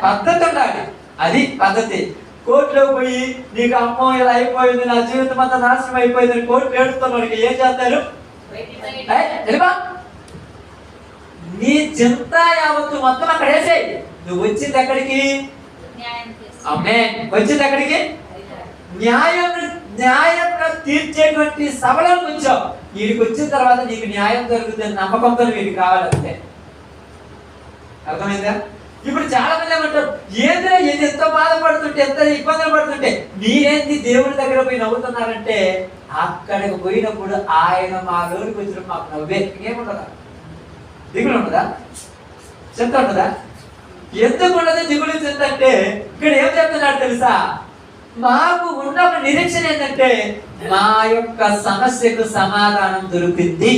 పద్ధతి ఉండాలి. అది పద్ధతి. కోర్టులో పోయి నీకు అమ్మో ఇలా అయిపోయింది, నా జీవితం అంతా నాశనం అయిపోయింది అని కోర్టు ఏడుతున్నాడు. ఏం చేస్తారు? నీ చింత యావత్తు మొత్తం అక్కడ వేసేయి. నువ్వు వచ్చింది ఎక్కడికి? అమ్మే వచ్చింది ఎక్కడికి? న్యాయంగా తీర్చేటువంటి సభలో కూర్చోవు. వీడికి వచ్చిన తర్వాత నీకు న్యాయం జరుగుతుంది నమ్మకంతో వీడికి కావాలంటే. అర్థమైందా? ఇప్పుడు చాలా మంది ఏమంటారు, ఏదైనా ఏది ఎంతో బాధపడుతుంటే, ఎంత ఇబ్బందులు పడుతుంటే మీరేంటి దేవుడి దగ్గర పోయి నవ్వుతున్నారంటే, అక్కడికి పోయినప్పుడు ఆయన మా లోనికి వచ్చినప్పుడు మాకు నవ్వే. ఏముండదా? దిగులు ఉండదా? చింత ఉండదా? ఎందుకు ఉండదు దిగులు చింత అంటే? ఇక్కడ ఏం చెప్తున్నాడు తెలుసా? మాకు ఉన్న ఒక నిరీక్షణ ఏంటంటే మా యొక్క సమస్యకు సమాధానం దొరికింది.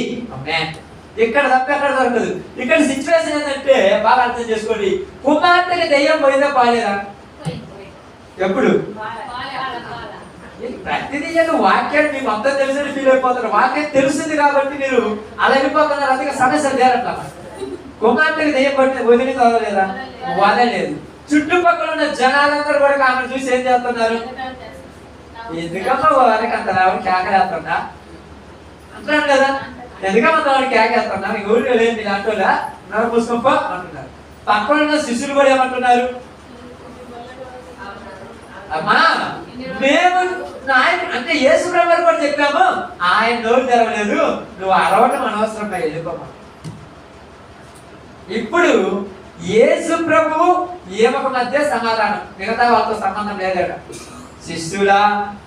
ఇక్కడ తప్ప ఎక్కడ దొరకదు. ఇక్కడ సిచ్యువేషన్ ఏంటంటే బాగా అర్థం చేసుకోండి. కుమార్తెకి దెయ్యం పోయిందా పాలేదా? ఎప్పుడు? ప్రతిదీ వాక్యాన్ని మీకు అంతా తెలిసి ఫీల్ అయిపోతారు. వాక్యం తెలుస్తుంది కాబట్టి మీరు అలా వెళ్ళిపోతున్నారు. అందుకే సమస్యలు చేరట్లా. కుమార్తెకి దెయ్యం పట్టి వదిలి చదవలేదా? వదలేదు. చుట్టుపక్కల ఉన్న జనాలందరూ కూడా ఆమెను చూసి ఏం చేస్తున్నారు? ఎందుకమ్మా వారికి అంత రావడం కేకలేస్తున్నా అంటున్నాను కదా. ఎందుకమ్మా వాడికి కేకేస్తున్నా? మీ ఊరిలో లేదు అంటోలా నన్ను పుష్ప అంటున్నారు. పక్కన ఉన్న శిష్యులు కూడా ఏమంటున్నారు? అమ్మా మేము నాయకుడు అంటే యేసు ప్రభు కూడా చెప్పాము, ఆయన నోరు తెరవలేదు, నువ్వు అరవటం అనవసరంగా వెళ్ళిపోమా. ఇప్పుడు యేసు ప్రభు ఏమొక మధ్య సమాధానం, మిగతా వాళ్ళతో సంబంధం లేదట. శిష్యులా,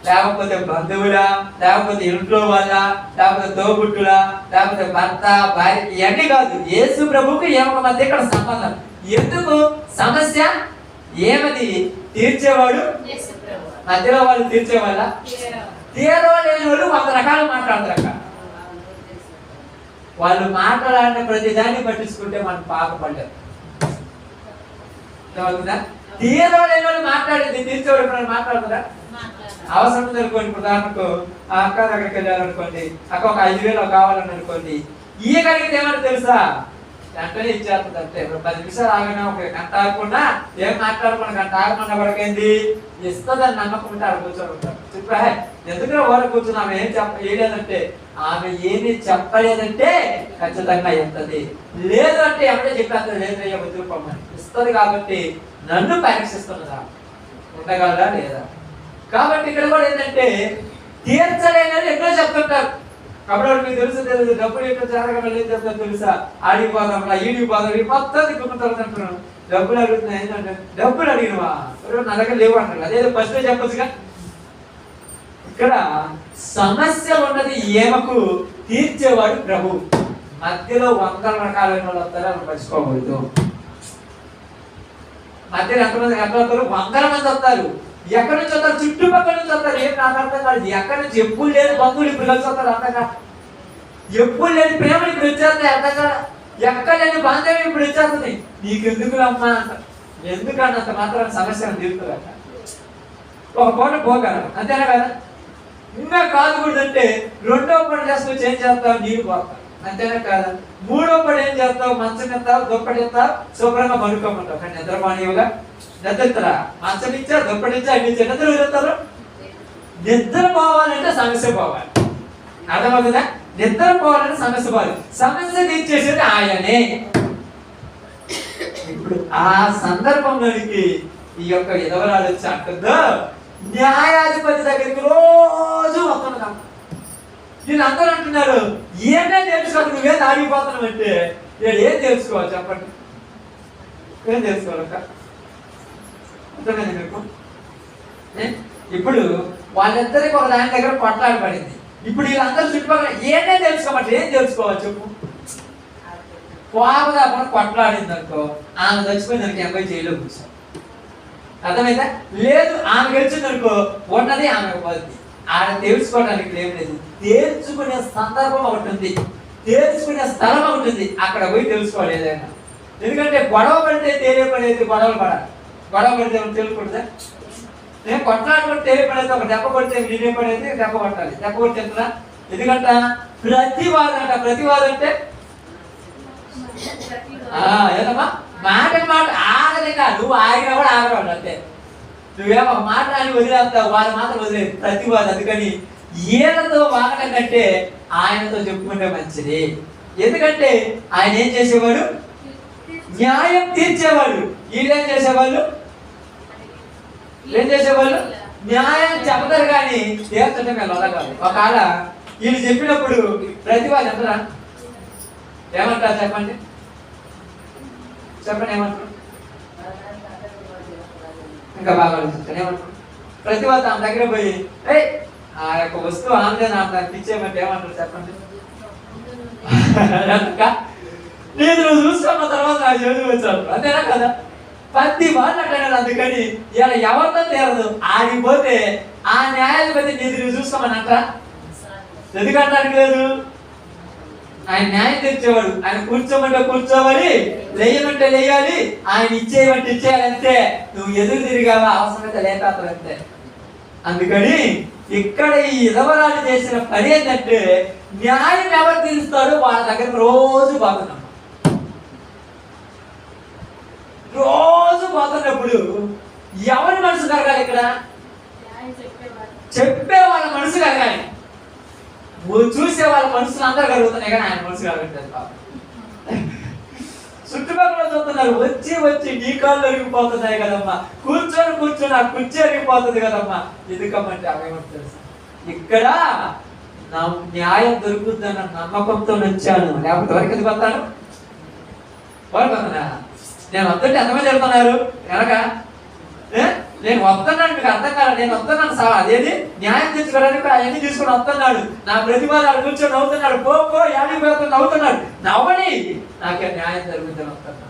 లేకపోతే బంధువులా, లేకపోతే ఇంట్లో వాళ్ళ, లేకపోతే తోబుట్టులా, లేకపోతే భర్త భార్య, ఇవన్నీ కాదు. యేసు ప్రభుకి ఏమొక మధ్య ఇక్కడ సంబంధం. ఎందుకు? సమస్య ఏమది తీర్చేవాడు మధ్యలో వాళ్ళు తీర్చేవాళ్ళ తీరలేని వాళ్ళు 100 రకాలు మాట్లాడతారు. వాళ్ళు మాట్లాడిన ప్రతి దాన్ని పట్టించుకుంటే మనం పాపపడ్డారు. తీరలేని వాళ్ళు మాట్లాడేది తీర్చేవాడు మాట్లాడుతుందా? అవసరం అనుకోండి. ఉదాహరణకు ఆ అక్క దగ్గరికి వెళ్ళాలనుకోండి, అక్క ఒక 5,000 కావాలని అనుకోండి, ఇయ్యగలిగితే ఏమన్నా తెలుసా? వెంటనే ఇచ్చేస్తుంది. అంటే 10 నిమిషాలు ఆగినా, ఒక గంట ఆగకుండా, ఏం మాట్లాడకుండా గంట ఆగమన్నా వరకేంది ఇస్తుందని నమ్మకం ఉంటే ఆడ కూర్చొని ఉంటారు. చెప్పా ఎందుకంటే వాళ్ళు కూర్చొని ఆమె ఏం వేయలేదంటే, ఆమె ఏమి చెప్పలేదంటే ఖచ్చితంగా ఇస్తుంది. లేదు అంటే ఎవరే చెప్పేస్తారు, లేదు అయ్యా వదిలిపోమని ఇస్తుంది. కాబట్టి నన్ను పరీక్షిస్తున్నదా, ఉండగలరా లేదా? కాబట్టి ఇక్కడ కూడా ఏంటంటే తీర్చలేదని ఎన్నో చెప్తుంటారు. కాబట్టి మీకు తెలుసు డబ్బులు ఎక్కడ జరగడం లేదు చెప్తారు తెలుసా? ఆడిపోదాం, ఈడిపోదాం, ఈ మొత్తం దిక్కుతారు అంటున్నాను. డబ్బులు అడుగుతున్నాయి ఏంటంటే, డబ్బులు అడిగినవా? నా దగ్గర లేవు అంటారు. అదే ఫస్ట్ చెప్పొచ్చుగా. ఇక్కడ సమస్య ఉన్నది ఏమకు, తీర్చేవాడు ప్రభు. మధ్యలో 100 రకాలైన వాళ్ళు వస్తారో అని పరుచుకోకూడదు. మధ్యలో ఎంతమంది వస్తారు? 100 మంది వస్తారు. ఎక్కడి నుంచి వస్తారు? చుట్టుపక్కల నుంచి వస్తారు. ఏం నాకు అర్థం కాదు. ఎక్కడి నుంచి ఎప్పుడు లేని బంధువులు ఇప్పుడు కలిసి వస్తారు. అంతగా ఎప్పుడు లేని ప్రేమలు ఇప్పుడు వచ్చేస్తాయి. అంతగా ఎక్కలేని బాంధవ్యం ఇప్పుడు వచ్చేస్తుంది. నీకెందుకు అమ్మా అంట. ఎందుకన్నంత మాత్రం సమస్యను తీరుతుందట. ఒక పూట పోగలరు, అంతేనా కదా? ఇంకా కాదుకూడదంటే రెండో పూట చేస్తావు, చేంజ్ చేస్తావు, నీళ్ళు పోతావు, అంతేనా కదా? మూడో పూట ఏం చేస్తావు? మంచం ఎత్తావు, దుప్పటి ఎత్తావు, శుభ్రంగా పడుకోమంటావు. కానీ నిద్ర మానేవుగా నిద్రరా, మంచం ఇచ్చా, దుప్పటి ఇచ్చా, అన్ని ఇచ్చా, నిద్ర వెళ్తారు. నిద్ర పోవాలంటే సమస్య పోవాలి, అర్థమవుతుందా? నిద్ర పోవాలంటే సమస్య పోవాలి. సమస్య తీర్చేసేది ఆయనే. ఇప్పుడు ఆ సందర్భంలోనికి ఈ యొక్క విధవరాలు వచ్చి అంటుందో, న్యాయాధిపతి దగ్గరికి రోజు వస్తున్నాం. వీళ్ళందరూ అంటున్నారు, ఏమే తెలుసుకోవాలి, నువ్వేం ఆగిపోతున్నావు అంటే. నేను ఏం తెలుసుకోవాలి చెప్పండి, ఏం తెలుసుకోవాలక్క? అర్థమైంది మీకు? ఇప్పుడు వాళ్ళిద్దరికి ఒక దాని దగ్గర కొట్లాడి పడింది. ఇప్పుడు వీళ్ళందరూ చుట్టుపక్కల ఏమే తెలుసుకోమంటే ఏం తెలుసుకోవాలి చెప్పు? కోపదా కొట్లాడింది అనుకో, ఆమె చచ్చిపోయింది అనుకో, ఎంపై జైల్లో కూర్చో. అర్థమైందా? లేదు, ఆమె గెలిచింది అనుకో, ఉన్నది ఆమె పోతుంది. ఆడ తెలుసుకోవడానికి ఏం లేదు. తేల్చుకునే సందర్భం ఒకటి ఉంది, తేల్చుకునే స్థలం ఒకటి ఉంది. అక్కడ పోయి తెలుసుకోవాలి ఏదైనా. ఎందుకంటే గొడవ పడితే తేలిపడేది గొడవలు పడాలి. గొడవ పడితే తెలుసుకుంటుందా? నేను కొట్లాడుకుంటే తేలిపడేది, ఒక దెబ్బ కొడితే నేనే పడేది, దెబ్బ కొట్టాలి. దెబ్బ కొట్టి చెప్తున్నా. ఎందుకంటే ప్రతివాదం అంట. ప్రతివాదం అంటే ఏదమ్మా మాట మాట ఆగదే కాదు, నువ్వు ఆగినా కూడా ఆగరాడు అంతే. నువ్వేమో మాట అని వదిలేస్తావు, వాళ్ళు మాత్రం వదిలేదు ప్రతివాదం. అందుకని ఈయనతో వాగడం కంటే ఆయనతో చెప్పుకుంటే మంచిది. ఎందుకంటే ఆయన ఏం చేసేవాడు? న్యాయం తీర్చేవాడు. వీళ్ళేం చేసేవాళ్ళు? ఏం చేసేవాళ్ళు? న్యాయం చెప్పతారు కానీ తీర్చడం మేము వదలగాలి. ఒకవేళ వీళ్ళు చెప్పినప్పుడు ప్రతివాదం ఎంతరా ఏమంటారు చెప్పండి? చెప్పండి ఏమంటారు? ఇంకా బాగా ఆలోచించాను. ఏమంటారు? ప్రతివాద ఆమె దగ్గర పోయి ఆ యొక్క వస్తువు ఆమె దానికి ఇచ్చేయమంటే ఏమంటారు చెప్పండి? నేను నువ్వు చూసుకున్న తర్వాత నాకు చదువు వచ్చాను, అంతేనా కదా? 10 వాళ్ళు అంటాడు. అందుకని ఇలా ఎవరితో తీరదు. ఆడిపోతే ఆ న్యాయాధిపతి నువ్వు చూసుకోమని అంటారా? ఎందుకంటానికి లేదు. ఆయన న్యాయం తెచ్చేవాడు. ఆయన కూర్చోమంటే కూర్చోవాలి, లేయమంటే లేయాలి, ఆయన ఇచ్చేయమంటే ఇచ్చేయాలి అంతే. నువ్వు ఎదురు తిరిగావా అవసరమైతే లేకపోతే అంతే. అందుకని ఇక్కడ ఈ విధవరాలు చేసిన పని ఏంటంటే, న్యాయం ఎవరు తీరుస్తాడో వాళ్ళ దగ్గర రోజు పోతున్నాం. రోజు పోతున్నప్పుడు ఎవరి మనసు కలగాలి? ఇక్కడ చెప్పే వాళ్ళ మనసు కలగాలి. చూసే వాళ్ళ మనసులు అందరూ కలుగుతున్నాయి కానీ ఆయన మనసు కలగట్లేదు. చుట్టుపక్కల చూస్తున్నారు, వచ్చి వచ్చి నీ కాళ్ళు అరిగిపోతున్నాయి కదమ్మా, కూర్చొని కూర్చొని ఆ కుర్చీ అరిగిపోతుంది కదమ్మా. ఎందుకమ్మంటే అవేమంటే తెలుసు, ఇక్కడ నా న్యాయం దొరుకుతుందన్న నమ్మకంతో వచ్చాను. లేకపోతే వరకు ఎందుకు వస్తాను? వరకు వస్తున్నా. నేను వస్తుంటే ఎంతమంది జరుగుతున్నారు వెనక? నేను వస్తున్నాను, మీకు అర్థం కాదు. నేను వస్తున్నాను సార్, అదేది న్యాయం తెచ్చుకోవడానికి అవన్నీ తీసుకుని వస్తున్నాడు. నా ప్రతివాదాలు కూర్చొని నవ్వుతున్నాడు. పో యాడికి పోతుంది నవ్వుతున్నాడు. నవ్వని నాకే న్యాయం జరుగుతుంది వస్తున్నాడు.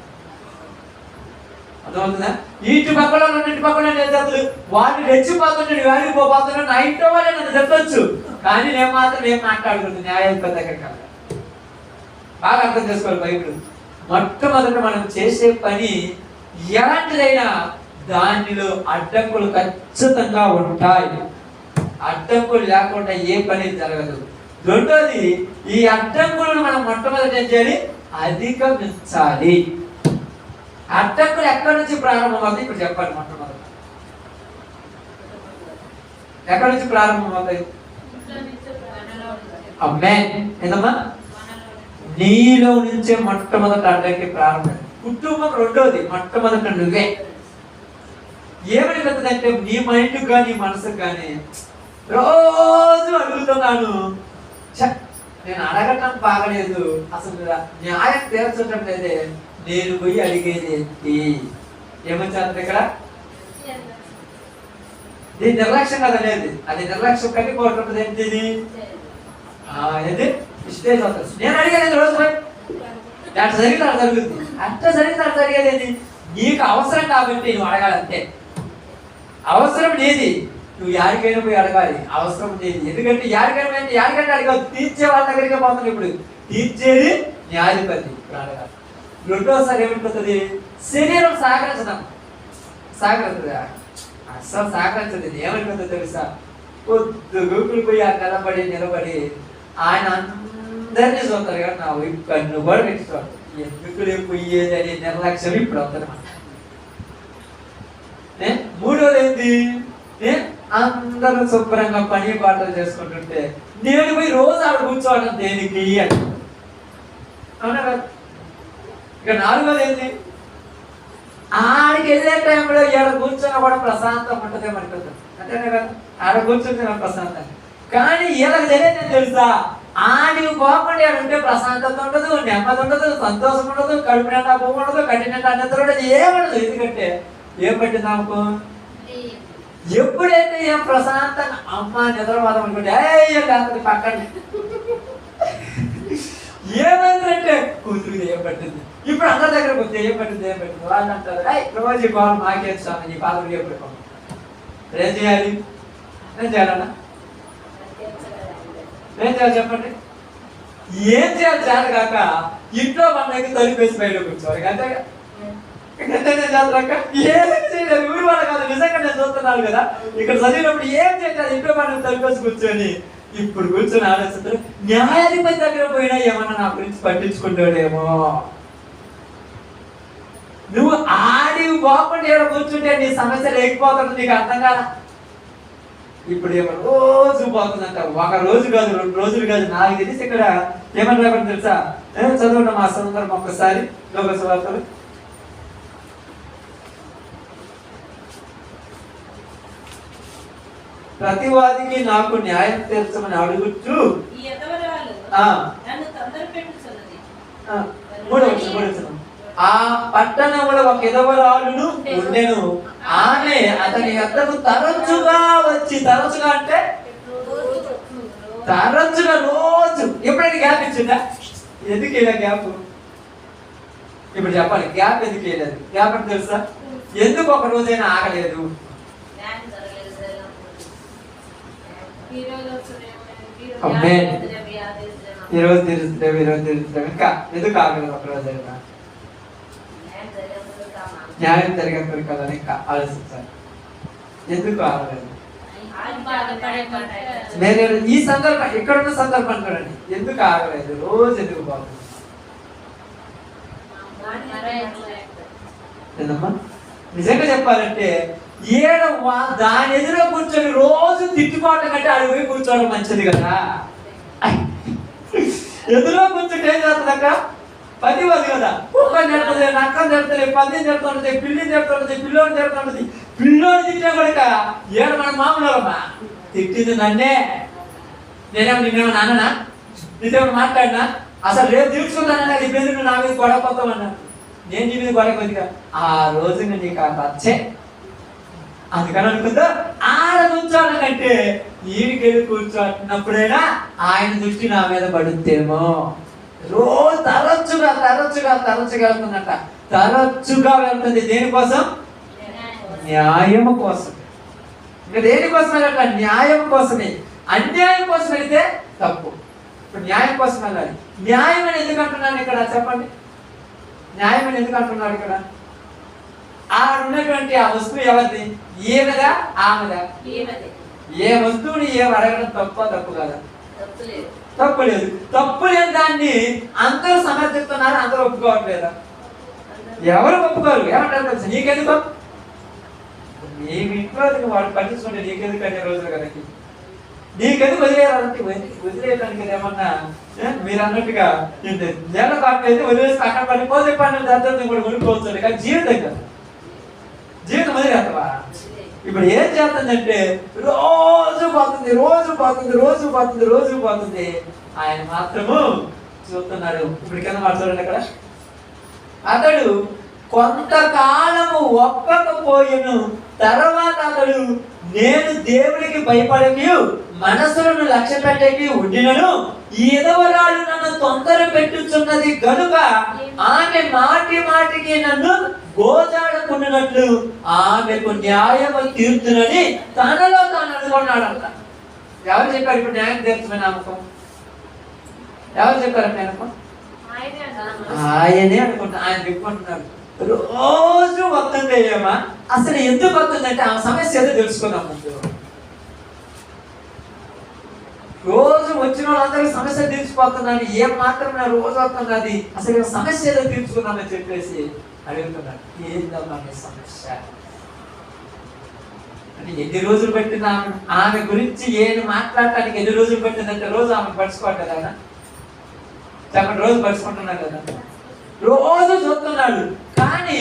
అర్థమవుతుందా? ఇంటి పక్కన ఇంటి పక్కన చేతులు వాడిని రెచ్చిపోతున్నాడు, వ్యాధికి పోతున్నాడు. నా ఇంట్లో వాళ్ళే నన్ను చెప్పొచ్చు, కానీ నేను మాత్రం ఏం మాట్లాడుకుంటుంది న్యాయాధిపతి దగ్గర. బాగా అర్థం చేసుకోవాలి. బైబిల్ మొట్టమొదట మనం చేసే పని ఎలాంటిదైనా దానిలో అడ్డంకులు ఖచ్చితంగా ఉంటాయి. అడ్డంకులు లేకుండా ఏ పని జరగదు. రెండోది, ఈ అడ్డంకులను మనం మొట్టమొదటి ఏం చేయాలి? అధిగమించాలి. అడ్డంకులు ఎక్కడి నుంచి ప్రారంభమవుతాయి ఇప్పుడు చెప్పండి. మొట్టమొదటి ఎక్కడి నుంచి ప్రారంభమవుతాయి? అమ్మాయి ఏందమ్మా? నీలో నుంచే మొట్టమొదటి అడ్డంకి ప్రారంభం. కుటుంబం రెండోది, మొట్టమొదట నువ్వే. ఏమని పెద్దదంటే నీ మైండ్కి కానీ మనసుకు కానీ రోజు అడుగుతున్నాను, నేను అడగటం బాగలేదు, అసలు న్యాయం తీర్చడం లేదే, నేను పోయి అడిగేది ఏంటి? ఏమొచ్చారు ఇక్కడ? ఇది నిర్లక్ష్యం కదా లేదు, అది నిర్లక్ష్యం కలిగి పోవటం ఏంటిది? ఏది స్టేజ్ అవుతుంది. నేను అడిగేది రోజు పోయి అట్లా జరిగితే అట్లా జరుగుతుంది, అట్లా జరిగితే అట్లా జరిగేది. నీకు అవసరం కాబట్టి నువ్వు అడగాలంతే. అవసరం నీది, నువ్వు యారికైనా పోయి అడగాలి. అవసరం నీది. ఎందుకంటే యారికైనా అడగాలి, తీర్చే వాళ్ళ దగ్గరికి పోతుంది. ఇప్పుడు తీర్చేది న్యాయాధిపతి ప్రాణగారు. రెండోసారి ఏమిటవుతుంది? శరీరం సాగరించదా అస్సలు సాగరించదు. ఏమైపోతుందో తెలుసా? పొద్దు గూకులు పోయి ఆ నిలబడి ఆయన అందరినీ చూస్తారు కదా, నా వైపు కన్ను కూడా పెట్టుకోవాలి. ఎందుకులే పోయేది అనే నిర్లక్ష్యం ఇప్పుడు అవుతుంది. మూడోది ఏంటి? అందరూ శుభ్రంగా పని పాటలు చేసుకుంటుంటే నేను పోయి రోజు ఆడ కూర్చోవడం దేనికి అని అవునా కదా. ఇక నాలుగోది ఏంటి? ఆడికి వెళ్ళే టైంలో ఆడ కూర్చొని కూడా ప్రశాంతం ఉంటుంది మనకు, అంతేనే కదా. ఆడ కూర్చుంటే ప్రశాంతం. కానీ ఇలా తెలియదు తెలుసా, ఆడికి పోకుండా ఉంటే ప్రశాంతత ఉండదు, నెమ్మది ఉండదు, సంతోషం ఉండదు, కడుపు నిండా పువ్వు ఉండదు, కట్టి నిండా నిద్ర ఉండదు, ఏముండదు. ఎందుకంటే ఏం పట్టింది నాకు? ఎప్పుడైతే ఏం ప్రశాంతంగా అమ్మ నిద్రవాదం అనుకుంటే లేకపోతే పక్కన ఏమైందంటే కూతురు ఏం పట్టింది. ఇప్పుడు అందరి దగ్గర వస్తే ఏం పట్టింది వాళ్ళు అంటారు, రోజు బాగా మాకేస్తాను ఈ పాత్ర ఎప్పుడు. ఏం చేయాలి? ఏం చేయాలన్నా? ఏం చేయాలి చెప్పండి? ఏం చేయాలి చేయాలి కాక ఇంట్లో మన దగ్గర తలిపేసి బయట కూర్చోవాలి అంతేగా. ఏం చేయలేదు ఊరి వాళ్ళ కాదు, నిజంగా నేను చూస్తున్నాను కదా. ఇక్కడ చదివినప్పుడు ఏం చేయాలి? ఇంట్లో మనం తలిపేసి కూర్చొని ఇప్పుడు కూర్చొని ఆలోచిస్తారు, న్యాయాధిపతి దగ్గర పోయినా ఏమన్నా నా గురించి పట్టించుకుంటాడేమో. నువ్వు ఆడి బాగుంటే కూర్చుంటే నీ సమస్య లేకపోతుంది, నీకు అర్థం కాదా? ఇప్పుడు ఏమో రోజు పోతుందంట. ఒక రోజు కాదు, 2 రోజులు కాదు. నాకు తెలిసి ఇక్కడ ఏమన్నా తెలుసా? చదవండి మా సందర్భం ఒక్కసారి లోకసువార్తలు. ప్రతివాదికి నాకు న్యాయం తీర్చమని అడుగుచు ఆ పట్టణంలో ఒక ఎదవరాలును ఉండెను. ఆమె అతని వద్దకు తరచుగా వచ్చి, తరచుగా అంటే తరచుగా రోజు. ఎప్పుడైనా గ్యాప్ ఇచ్చిందా? ఎందుకు ఇలా గ్యాప్? ఇప్పుడు చెప్పాలి, గ్యాప్ ఎందుకు వేయలేదు? గ్యాప్ అంటే తెలుసా? ఎందుకు ఒక రోజైనా ఆగలేదు? ఈరోజు తీరుస్తాం ఇంకా ఎందుకు ఆగలేదు? ఒక రోజైనా న్యాయం జరిగే కదా ఇంకా ఆలోచించాలి. ఎందుకు ఆగలేదు? నేను ఈ సందర్భం, ఇక్కడున్న సందర్భం చూడండి, ఎందుకు ఆగలేదు? రోజు ఎందుకు పోతుంది? నిజంగా చెప్పాలంటే దాని ఎదురు కూర్చొని రోజు తిట్టుకోవటం కంటే అది పోయి కూర్చోవడం మంచిది కదా. ఎదురులో కూర్చుంటే ఏం చేస్తుంది అక్క? 10 కదా. కుక్కని జరుగుతుంది, నక్కని జరుగుతుంది, పందిని జరుగుతుంటది, పిల్లిని జరుగుతుంటది, పిల్లోని జరుగుతుంటది. పిల్లోని తిట్టే కొడుక ఏడు మన మామూలమ్మా తిట్టింది నన్నే. నిన్నేమో నాన్ననా? నీతేమో మాట్లాడినా? అసలు రేపు తీర్చుకుంటానన్నా నీ పేరు నా మీద గొడవ పోతామన్నా. నేను నీ మీద గొడవ కొద్దిగా ఆ రోజు నీకు వచ్చే అందుకని అనుకుందా ఆడ కూర్చోవాలంటే ఈడికెళ్ళి కూర్చోన్నప్పుడైనా ఆయన దృష్టి నా మీద పడుద్దేమో. రోజు తరచుగా వెళ్తుందంట. తరచుగా వెళ్తుంది దేనికోసం? న్యాయం కోసం. ఇంకా దేనికోసం వెళ్ళట? న్యాయం కోసమే. అన్యాయం కోసం వెళితే తప్పు. ఇప్పుడు న్యాయం కోసం వెళ్ళాలి. న్యాయం అని ఎందుకు అంటున్నాను ఇక్కడ చెప్పండి? న్యాయం అని ఎందుకు అంటున్నాడు ఇక్కడ? ఆడ ఉన్నటువంటి ఆ వస్తువు ఎవరిది? ఈమెదా ఆమెదా? ఏ వస్తువుని ఏం అడగడం తప్పు కదా? తప్పు లేదు. తప్పు లేని దాన్ని అందరూ సమర్థిస్తున్నారు, అందరూ ఒప్పుకోవట్లేదా? ఎవరు ఒప్పుకోరు. ఏమంటారు తెలుసు? నీకెందుకు? నీ ఇంట్లో వాడు పట్టించుకుంటే నీకెందుకు అనే రోజులు కదా. నీకెందుకు వదిలేయాలంటే వదిలేయడానికి ఏమన్నా మీరు అన్నట్టుగా నెల పాటు అయితే వదిలేసి అక్కడ పడిపోతే పని దాంతో కూడా కొనుక్కోవచ్చు. కానీ జీవితం కదా, జీవితం వదిలేస్తావా? ఇప్పుడు ఏం చేస్తుందంటే రోజు పోతుంది. ఆయన మాత్రము చూస్తున్నారు. ఇప్పుడు కింద మాట్లాడండి అక్కడ. అతడు కొంతకాలము ఒప్పకపోయెను. తర్వాత అతడు నేను దేవునికి భయపడకి మనసులను లక్ష్య పెట్టకి ఉండినను ఈ ఎదవరాలు నన్ను తొందర పెట్టుచున్నది గనుక ఆమె మాటికి నన్ను గోజాడుకున్నట్లు ఆమెకు న్యాయము తీర్చునని తనలో తాను అనుకున్నాడంట. ఎవరు చెప్పారు ఇప్పుడు న్యాయం తీర్చమని నమ్మకం? ఎవరు చెప్పారంటే ఆయనే అనుకుంటా. ఆయన చెప్పుకుంటున్నారు రోజు వస్తుంది ఏమా. అసలు ఎందుకు వస్తుందంటే ఆ సమస్య ఏదో తెలుసుకున్నాం ముందు. రోజు వచ్చిన వాళ్ళందరికీ సమస్య తీర్చిపోతున్నాను, ఏం మాత్రం నా రోజు వస్తున్నది, అసలు సమస్య ఏదో తీర్చుకున్నామని చెప్పేసి అడుగుతున్నాను. ఏందమ్మా మీ సమస్య అంటే ఎన్ని రోజులు పెట్టింది ఆమె గురించి ఏమి మాట్లాడటానికి ఎన్ని రోజులు పెట్టిందంటే రోజు ఆమె పడుచుకోవాలి కదా ఆయన చెప్పండి. రోజు పడుచుకుంటున్నాడు కదా, రోజు చూస్తున్నాడు. కానీ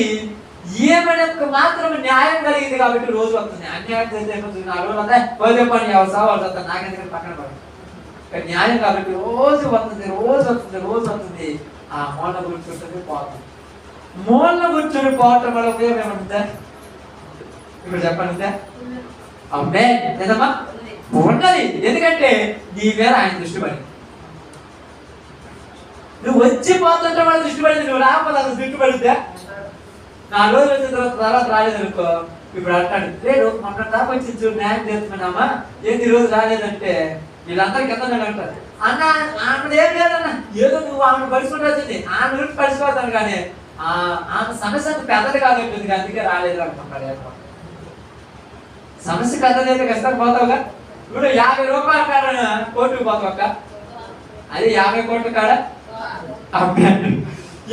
ఏమైనా మాత్రం న్యాయం కలిగింది కాబట్టి రోజు వస్తుంది. అన్యాయం చేస్తే నా రోజు అంతా పోతే పని అవసరం వాళ్ళు వస్తుంది, నాకెందుకంటే పక్కన పడు. న్యాయం కాబట్టి రోజు వస్తుంది, రోజు వస్తుంది, రోజు వస్తుంది. ఆ మూల కూర్చుంటుంది పోతుంది. మూల కూర్చొని పోవటం వల్ల ఉపయోగం ఏమంటుందా ఇప్పుడు చెప్పండి. అమ్మే లేదమ్మా ఉన్నది. ఎందుకంటే నీ మీద ఆయన దృష్టి పడింది. నువ్వు వచ్చి పోతుంటే వాళ్ళ దృష్టి పడింది, నువ్వు రాకపోతే అది దృష్టి పడుద్దా. 4 రోజులు వచ్చిన తర్వాత రాలేదనుకో, ఇప్పుడు అంటాడు లేదు మొన్న దాకా వచ్చి చూడు న్యాయం చేస్తున్నామా, ఏంది రోజు రాలేదంటే వీళ్ళందరికీ ఎంత అంటారు. అన్న ఆమె ఏం లేదన్న, ఏదో నువ్వు ఆమెను పడుచుకుంటూ వచ్చింది, ఆమె గురించి పడుచుకోవద్దాను. కానీ ఆమె సమస్య పెద్దది కాబట్టి అందుకే రాలేదు అనుకుంటాడు. సమస్య పెద్దదైతే ఖచ్చితంగా పోతావుగా. ఇప్పుడు 50 రూపాయల కాడ కోర్టుకు పోతావు. అది 50 కోట్ల కాడ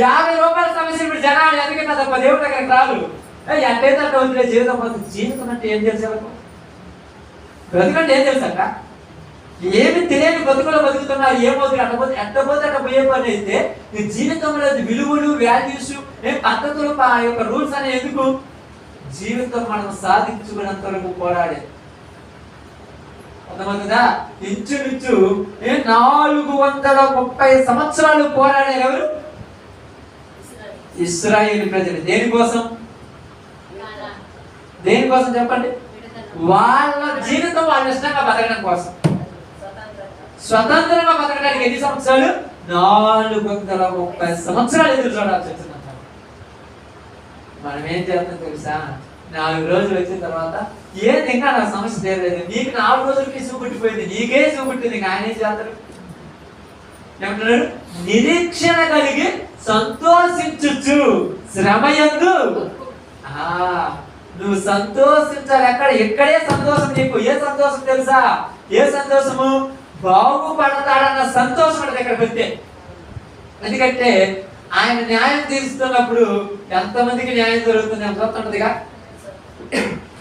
50 రూపాయల సమస్య ఇప్పుడు జనాలు ఎందుకంటే తప్ప దేవుడి దగ్గరికి రాదు. ఎంతైతే అట్లా వదిలే జీవితం పోతుంది. జీవితం అంటే ఏం తెలుసు, బ్రతుకంటే ఏం తెలుసు అక్క, ఏమి తెలియని బతుకులో బతుకుతున్నారు. ఏమవుతుంది అట్టపోతే ఎట్టపోతే అట్ట పోయే పని అయితే నీ జీవితంలో విలువలు వాల్యూస్ పద్ధతులు ఆ యొక్క రూల్స్ అనే ఎందుకు జీవితం మనం సాధించుకున్నంత వరకు పోరాడే. కొంతమందిదా ఇంచుమించు 430 సంవత్సరాలు పోరాడారు. ఎవరు? ఇశ్రాయేలు ప్రజలు. దేనికోసం? దేనికోసం చెప్పండి. వాళ్ళ జీవితం వాళ్ళ ఇష్టంగా బతకడం కోసం. స్వతంత్రంగా బతకడానికి ఎన్ని సంవత్సరాలు? 430 సంవత్సరాలు ఎదురు చూడాల్సి వచ్చింది. మనం ఏం చేస్తాం తెలుసా? 4 రోజులు వచ్చిన తర్వాత ఏంది ఇంకా నా సమస్య తీరలేదు. నీకు 4 రోజులకి చూపుట్టిపోయింది, నీకే చూపుట్టింది. ఆయన ఏం చేస్తాడు? ఏమంటున్నాడు? నిరీక్షణ కలిగి సంతోషించు శ్రమయందు. నువ్వు సంతోషించాలి. ఇక్కడే సంతోషం. నీకు ఏ సంతోషం తెలుసా? ఏ సంతోషము? బాగుపడతాడన్న సంతోషం అంటే దగ్గర పెడితే. ఎందుకంటే ఆయన న్యాయం తీరుస్తున్నప్పుడు ఎంతమందికి న్యాయం జరుగుతుంది అని చూస్తుంటదిగా.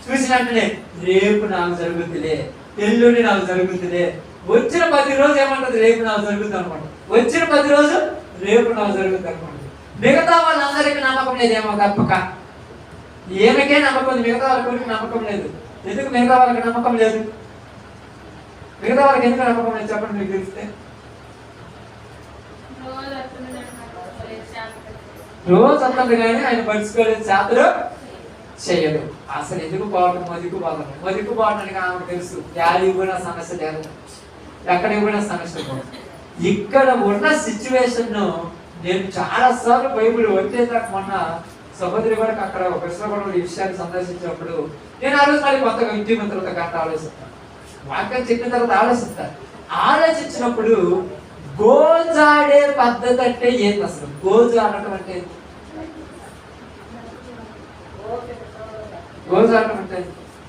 చూసినట్టునే రేపు నాకు జరుగుతుందిలే, ఎల్లుండి నాకు జరుగుతుందిలే. వచ్చిన 10 రోజు ఏమంటది? రేపు నాకు జరుగుతుంది అనుకోండి. వచ్చిన 10 రోజు రేపు నాకు జరుగుతుంది అనుకోండి. మిగతా వాళ్ళందరికీ నమ్మకం లేదేమో తప్పక ఏమికే నమ్మకం ఉంది, మిగతా వాళ్ళకి నమ్మకం లేదు. ఎందుకు మిగతా వాళ్ళకి నమ్మకం లేదు? మిగతా వాళ్ళకి ఎందుకు నమ్మకం లేదు చెప్పండి మీకు తెలిస్తే. రోజు అంతండి కానీ ఆయన పడుచుకోలేదు, చేతలు చేయడు. అసలు ఎందుకు పోవడం? మొదకు పోవడానికి ఆమెకు తెలుసు. యాడికి కూడా సమస్య లేదు, ఎక్కడికి కూడా సమస్య లేదు. ఇక్కడ ఉన్న సిచ్యువేషన్ నేను చాలా సార్లు బైబిల్ వచ్చేదాకా మొన్న సహోదరి కూడా అక్కడ కృష్ణగూడలో ఈ విషయాన్ని సందర్శించినప్పుడు నేను ఆ రోజు మళ్ళీ కొత్తగా ఇంటి మంత్రులతో గంట ఆలోచిస్తాను. వాక్యం చెప్పిన తర్వాత ఆలోచించినప్పుడు గోజాడే పద్ధతి అంటే ఏంటి? అసలు గోజాడటం అంటే గోజాడటం అంటే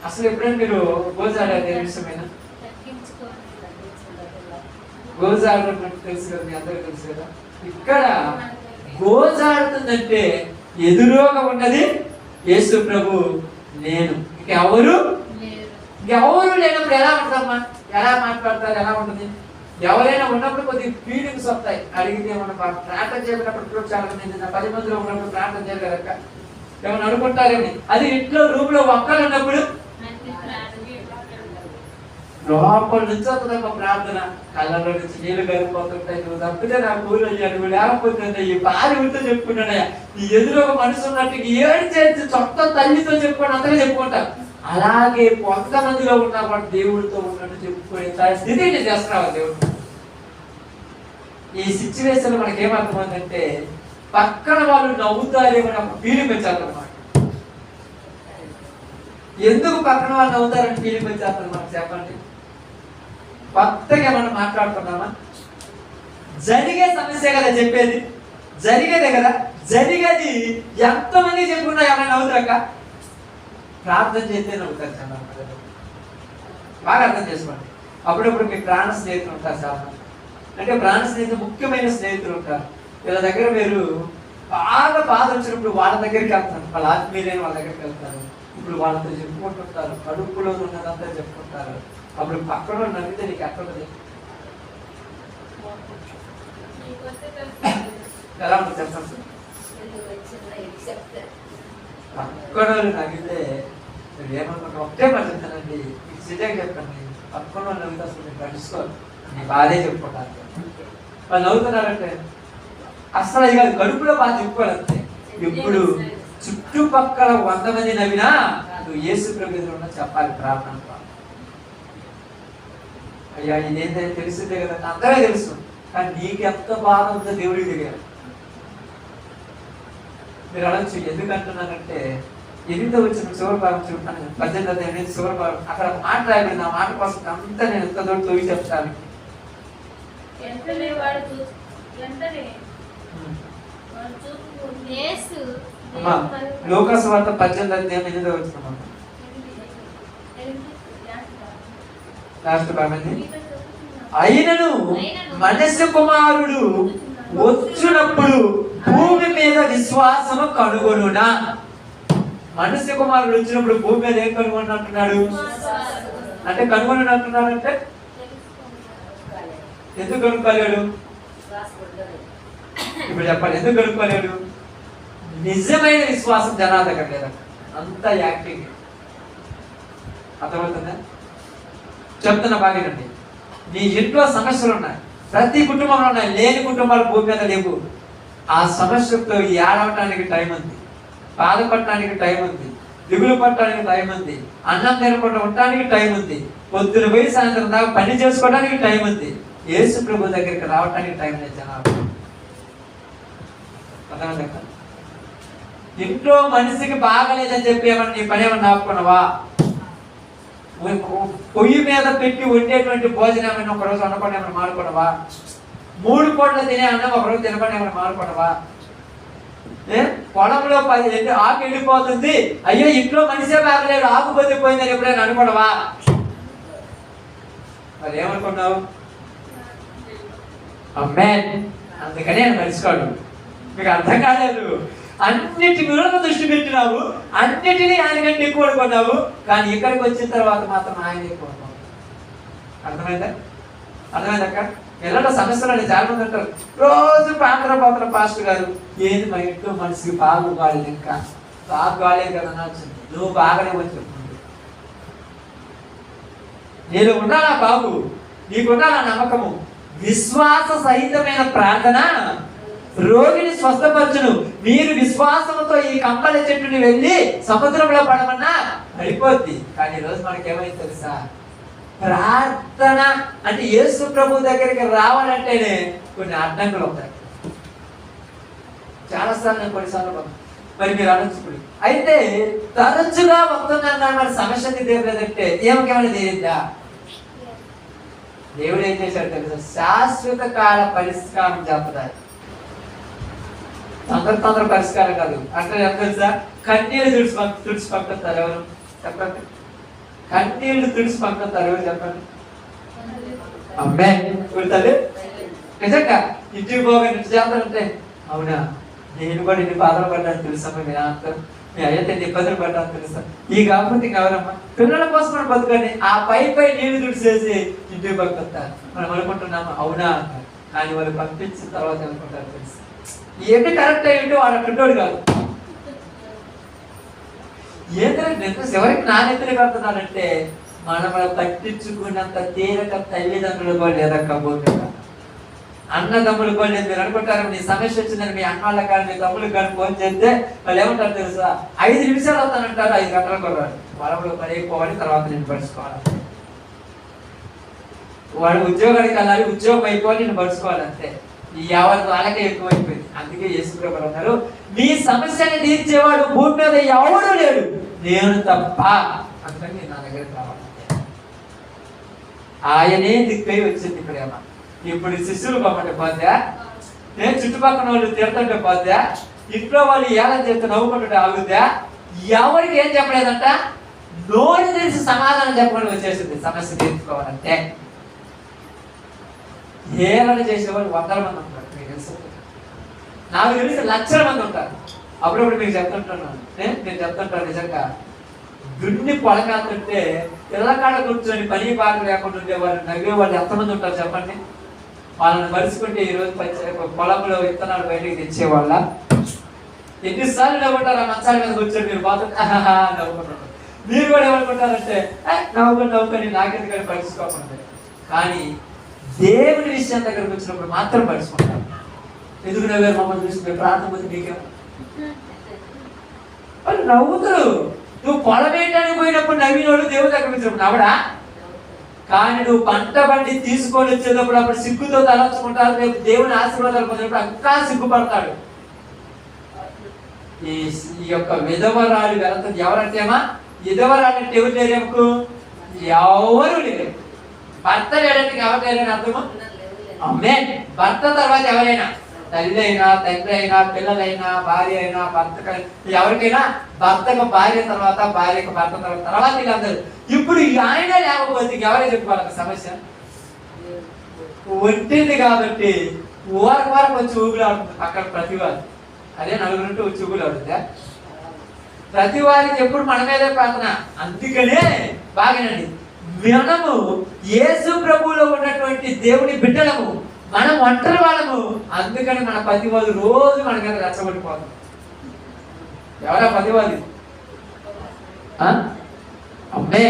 అసలు ఎప్పుడైనా మీరు గోజాడారు? ఏ విషయమైనా గోజాడటం అంటే తెలుసు కదా, మీ అందరికీ తెలుసు కదా. ఇక్కడ గోజాడుతుందంటే ఎదురుగా ఉన్నది యేసు ప్రభు, నేను. ఇంకెవరు లేనప్పుడు ఎలా ఉంటుందమ్మా? ఎలా మాట్లాడతారు? ఎలా ఉంటుంది? ఎవరైనా ఉన్నప్పుడు కొద్దిగా ఫీలింగ్స్ వస్తాయి. అడిగితే మనం ప్రార్థన చేయకున్నప్పుడు చాలా మంది 10 మందిలో ఉన్నప్పుడు ప్రార్థన చేయగలక ఏమన్నా అనుకుంటారేమి. అది ఇంట్లో రూమ్ లో ఒక్కరు ఉన్నప్పుడు లోపల నుంచి వస్తుందమ్మా ప్రార్థన. కళ్ళలో నుంచి నీళ్లు కలిగిపోతుంటాయి. నువ్వు తప్పితే నా కూలి అయ్యాడు, నువ్వు లేకపోతుంటే ఈ భార్య ఉంటే చెప్పుకున్నాడయ్యా. ఈ ఎదురు ఒక మనిషి ఉన్నట్టు ఏడు చేసి సొంత తల్లితో చెప్పుకోండి, అంతగా చెప్పుకుంటారు. అలాగే కొంతమందిలో ఉన్న వాడు దేవుడితో ఉన్నట్టు చెప్పుకునే స్థితి నేను చేస్తున్నావు దేవుడు. ఈ సిచ్యువేషన్ మనకి ఏమర్థమైందంటే పక్కన వాళ్ళు నవ్వుతారేమో ఒక ఫీలింగ్ వచ్చేద్దన్నమాట. ఎందుకు పక్కన వాళ్ళు నవ్వుతారని ఫీలింగ్ వచ్చేద్దన్నమాట చెప్పండి. కొత్తగా మనం మాట్లాడుతున్నామా? జరిగే సమస్య కదా చెప్పేది, జరిగేదే కదా. జరిగేది ఎంతమంది చెప్పుకున్నా ఎవరైనా నవ్వుతారక్క? ప్రార్థన చేస్తే నవ్వుతారు చాలా మంది. బాగా అర్థం చేసుకోండి. అప్పుడప్పుడు మీ ప్రాణ స్నేహితులు ఉంటారు చాలా, అంటే ప్రాణ స్నేహితులు ముఖ్యమైన స్నేహితులు ఉంటారు. వీళ్ళ దగ్గర మీరు బాగా బాధ వచ్చినప్పుడు వాళ్ళ దగ్గరికి వెళ్తారు, వాళ్ళ ఆత్మీయులైన వాళ్ళ దగ్గరికి వెళ్తారు. ఇప్పుడు వాళ్ళతో చెప్పుకుంటుంటారు, కడుపులో ఉన్నదంతా చెప్పుకుంటారు. అప్పుడు పక్కన నవ్వితే నీకు ఎక్కడ ఎలా ఉంటుంది చెప్పండి. పక్కన నవ్వితే మీరు ఏమనుకుంటారు? ఒకటే మాట చెప్తానండి, మీకు సిద్ధంగా చెప్తాను. పక్కన నవ్వితే అసలు మీరు కలుసుకోవాలి, నీ బాధే చెప్పుకుంటారు. వాళ్ళు నవ్వుతున్నారంటే అసలు అది కాదు, కడుపులో బాధ చెప్పుకోవాలంటే. ఇప్పుడు చుట్టుపక్కల 100 మంది నవ్వినా నువ్వు యేసు ప్రభు ఎదురున్నా చెప్పాలి ప్రార్థన. అయ్యా ఇదేంటో తెలిసిందే కదా, అందరే తెలుసు, కానీ నీకు ఎంత బాధ ఉందో దేవుడికి తెలియాలి. మీరు అనొచ్చు ఎందుకంటున్నానంటే, 8వ వచ్చిన చివరి భాగం చూడటాను, 18 చివరి భాగం అక్కడ మాట రాయబడి, నా మాట కోసం అంతా నేను ఎంత దూరం తోగి చెప్తాను. లోకాసు వార్త 18 వచ్చిన లాస్ట్ భాగం. అయినను మనుష్య కుమారుడు వచ్చినప్పుడు భూమి మీద విశ్వాసము కనుగొనునా. మనుష్య కుమారుడు వచ్చినప్పుడు భూమి మీద ఏం కనుగొని అంటున్నాడు అంటే, కనుగొని అంటున్నాడు అంటే ఎందుకు కనుక్కోలేడు? ఇప్పుడు చెప్పాలి, ఎందుకు కనుక్కోలేడు? నిజమైన విశ్వాసం జనాల దగ్గర లేదా, అంత యాక్టింగ్. అర్థమవుతుందా? చెప్తున్న బాగానండి. నీ ఇంట్లో సమస్యలు ఉన్నాయి, ప్రతి కుటుంబంలో ఉన్నాయి, లేని కుటుంబాలు భూమి మీద లేవు. ఆ సమస్యతో ఏడవటానికి టైం ఉంది, బాధపడటానికి టైం ఉంది, దిగులు పడటానికి టైం ఉంది, అన్నం తినకుండా ఉండటానికి టైం ఉంది, పొద్దున పోయి సాయంత్రం దాకా పని చేసుకోవడానికి టైం ఉంది. యేసు ప్రభు దగ్గరికి రావడానికి టైం లేదు జనాలు. అర్థమైందా? ఇంట్లో మనిషికి బాగలేదని చెప్పి ఏమన్నా నీ పని ఏమన్నా ఆపుకున్నావా? పొయ్యి మీద పెట్టి వండేటువంటి భోజనం ఏమైనా ఒకరోజు వండకుండా ఏమైనా మాడుకున్నావా? 3 పూటలు తినే అన్నం ఒకరోజు తినకుండా ఏమైనా మాడుకున్నావా? పొలంలో 10 ఆకు వెళ్ళిపోతుంది, అయ్యో ఇంట్లో మనిషే బాగలేడు, ఆకు పొందిపోయిందని ఎప్పుడైనా అనుకున్నావా? మరి ఏమనుకున్నావు? అమ్మే అందుకనే ఆయన మనిషికాడు. మీకు అర్థం కాలేదు. అన్నిటి మీద దృష్టి పెట్టినావు, అన్నిటినీ ఆయన కంటే ఎక్కువ కొన్నావు, కానీ ఇక్కడికి వచ్చిన తర్వాత మాత్రం ఆయన ఎక్కువ. అర్థమైందా? అర్థమైందక్క? పిల్లల సమస్యలు చాలా మంది అంటారు, రోజు పాత్ర పాస్టర్ గారు ఏది మా ఇంట్లో మనిషికి బాగు కాలేదు, ఇంకా బాగు కాలేదు కదా వచ్చింది, నువ్వు బాగానే వచ్చి నేను ఉండాలా బాబు, నీకుండాలా నమ్మకము. విశ్వాస సహితమైన ప్రార్థన రోగిని స్వస్థపరచును. మీరు విశ్వాసంతో ఈ కంపల చెట్టుని వెళ్ళి సముద్రంలో పడమన్నా పడిపోద్ది. కానీ ఈరోజు మనకేమైంది తెలుసా? ప్రార్థన అంటే యేసు ప్రభు దగ్గరికి రావాలంటేనే కొన్ని అడ్డంకులు ఉంటాయి. చాలాసార్లు నేను కొన్నిసార్లు మరి మీరు అనొచ్చు, అయితే తరచుగా వస్తున్నాను కానీ మరి సమస్య తీరలేదంటే ఏమకేమైనా తీరిందా? దేవుడు ఏం చేశాడు తెలుసా? శాశ్వత కాల పరిష్కారం చెప్తారు. తొందర పరిష్కారం కాదు. అంటే ఎంత తెలుసా? కన్నీళ్ళు తుడిచి పంపిస్తారు. ఎవరు చెప్పండి? కన్నీళ్లు తుడిచి పంపిస్తారు. ఎవరు చెప్పండి? అమ్మే కుడతాడు. నిజంగా ఇంటికి పోగా ఇంటి చేస్తానంటే, అవునా నేను కూడా ఇన్ని బాధలు పడ్డాను తెలుసమ్మా, మీ అందరూ మీ అయ్యతే ఇబ్బందులు పడ్డాను తెలుసా. ఈ కాకపోతే ఎవరమ్మా పిల్లల కోసం మనం బతుకండి. ఆ పై నీళ్లు తుడిచేసి ఇంటికి పంపిస్తారు. మనం అనుకుంటున్నాము అవునా అంటారు, కానీ వాళ్ళు పంపించిన తర్వాత అనుకుంటారు తెలుసు ఏంటి కరెక్ట్ అయ్యింటో వాడు అటుంటోడు కాదు. ఏంటంటే ఎవరికి నాణ్యతలు కడుతున్నానంటే మనల్ని పట్టించుకున్నంత తేలిక తల్లిదండ్రులు కూడా లేదక్కపోతే అన్నదమ్ములు కూడా లేదు. మీరు అనుకుంటారు నీ సమస్య వచ్చిందని మీ అన్నాళ్ళ కానీ మీ తమ్ముళ్ళు కానీ ఫోన్ చేస్తే వాళ్ళు ఏమంటారు తెలుసా? 5 నిమిషాలు అవుతానంటారు, 5 గంటలు కూడా వాళ్ళలో పని అయిపోవాలి, తర్వాత నేను పడుచుకోవాలి. వాడు ఉద్యోగానికి వెళ్ళాలి, ఉద్యోగం అయిపోవాలి, నేను పడుచుకోవాలి అంతే. ఈ యావత్ వాళ్ళకే ఎక్కువైపోయింది. అందుకే యేసు ప్రభువు అన్నారు, మీ సమస్యని తీర్చేవాడు భూమి మీద ఎవడు లేడు, నేను తప్ప. అందుకని నా దగ్గరికి రావాలి. ఆయనే దిక్కై వచ్చింది ప్రేమ. ఇప్పుడు శిష్యులు కాబట్టి పోతే, నేను చుట్టుపక్కల వాళ్ళు తిడుతుంటే పోతే, ఇంట్లో వాళ్ళు ఏళ్ళ చేస్తే నవ్వుకుంటుంటే ఆగుద్దా? ఎవరికి ఏం చెప్పలేదంట, నోరు తెలిసి సమాధానం చెప్పమని వచ్చేసింది. సమస్య తీర్చుకోవాలంటే ఏళ్ళ చేసేవాళ్ళు 100 మంది ఉంటారు, మీకు తెలుసు. నాకు తెలిసి లక్షల మంది ఉంటారు. అప్పుడప్పుడు మీకు చెప్తుంటున్నాను, నేను చెప్తుంటాను నిజంగా. దున్ని పొలకాతుంటే పిల్లకాడ కూర్చొని పని పాట లేకుండా ఉండేవాళ్ళు, నవ్వేవాళ్ళు ఎంతమంది ఉంటారు చెప్పండి? వాళ్ళని మరుచుకుంటే ఈరోజు పొలంలో విత్తనాలు బయటకు తెచ్చేవాళ్ళ. ఎన్నిసార్లు నవ్వుకుంటారు ఆ మంచాల మీద కూర్చొని, మీరు మాత్రం నవ్వుకుంటారు. మీరు కూడా ఏమనుకుంటారంటే నవ్వుకొని నాకెందుకని పరుచుకోకుండా. కానీ దేవుని విషయం దగ్గరకు వచ్చినప్పుడు మాత్రం పరుచుకుంటారు. ఎందుకు నవ్వారు మమ్మల్ని చూసి? మీరు ప్రార్థన పోతే మీకేమో వాళ్ళు నవ్వుతారు. నువ్వు పొలమేయడానికి పోయినప్పుడు నవ్వినోడు దేవుడి దగ్గర వచ్చినప్పుడు నవ్వడా? కానీ నువ్వు పంట బండి తీసుకొని వచ్చేటప్పుడు అప్పుడు సిగ్గుతో తలంచుకుంటారు. రేపు దేవుని ఆశీర్వాదాలు పొందినప్పుడు ఇంకా సిగ్గుపడతాడు. ఈ యొక్క విధవరాలు వెళ్తుంది. ఎవరంటేమా విధవరాలు అంటే ఎవరు లేరేమకు? ఎవరు లేరు. భర్త లేడానికి ఎవరు లేరని అర్థము? అమ్మే. భర్త తర్వాత ఎవరైనా, తల్లి అయినా, తండ్రి అయినా, పిల్లలైనా, భార్య అయినా, భర్త ఎవరికైనా భర్తకు భార్య తర్వాత, భార్యకు భర్త తర్వాత వీళ్ళందరూ. ఇప్పుడు ఆయన లేకపోతే ఎవరే చెప్పుకోవాలి సమస్య? ఒంటింది కాబట్టి వరకు వచ్చి ఊగులాడుతుంది అక్కడ ప్రతి వారు. అదే నలుగురుంటూ వచ్చి ఊగులాడుతుందా? ప్రతి వారికి ఎప్పుడు మన మీదే ప్రార్థన. అందుకనే బాగానండి, మనము యేసు ప్రభువులో ఉన్నటువంటి దేవుని బిడ్డలము, మనం ఒంటరి వాళ్ళము. అందుకని మన పతివాది రోజు మన మీద రెచ్చగొట్టిపోతాం. ఎవరా పతివాది? అమ్మే,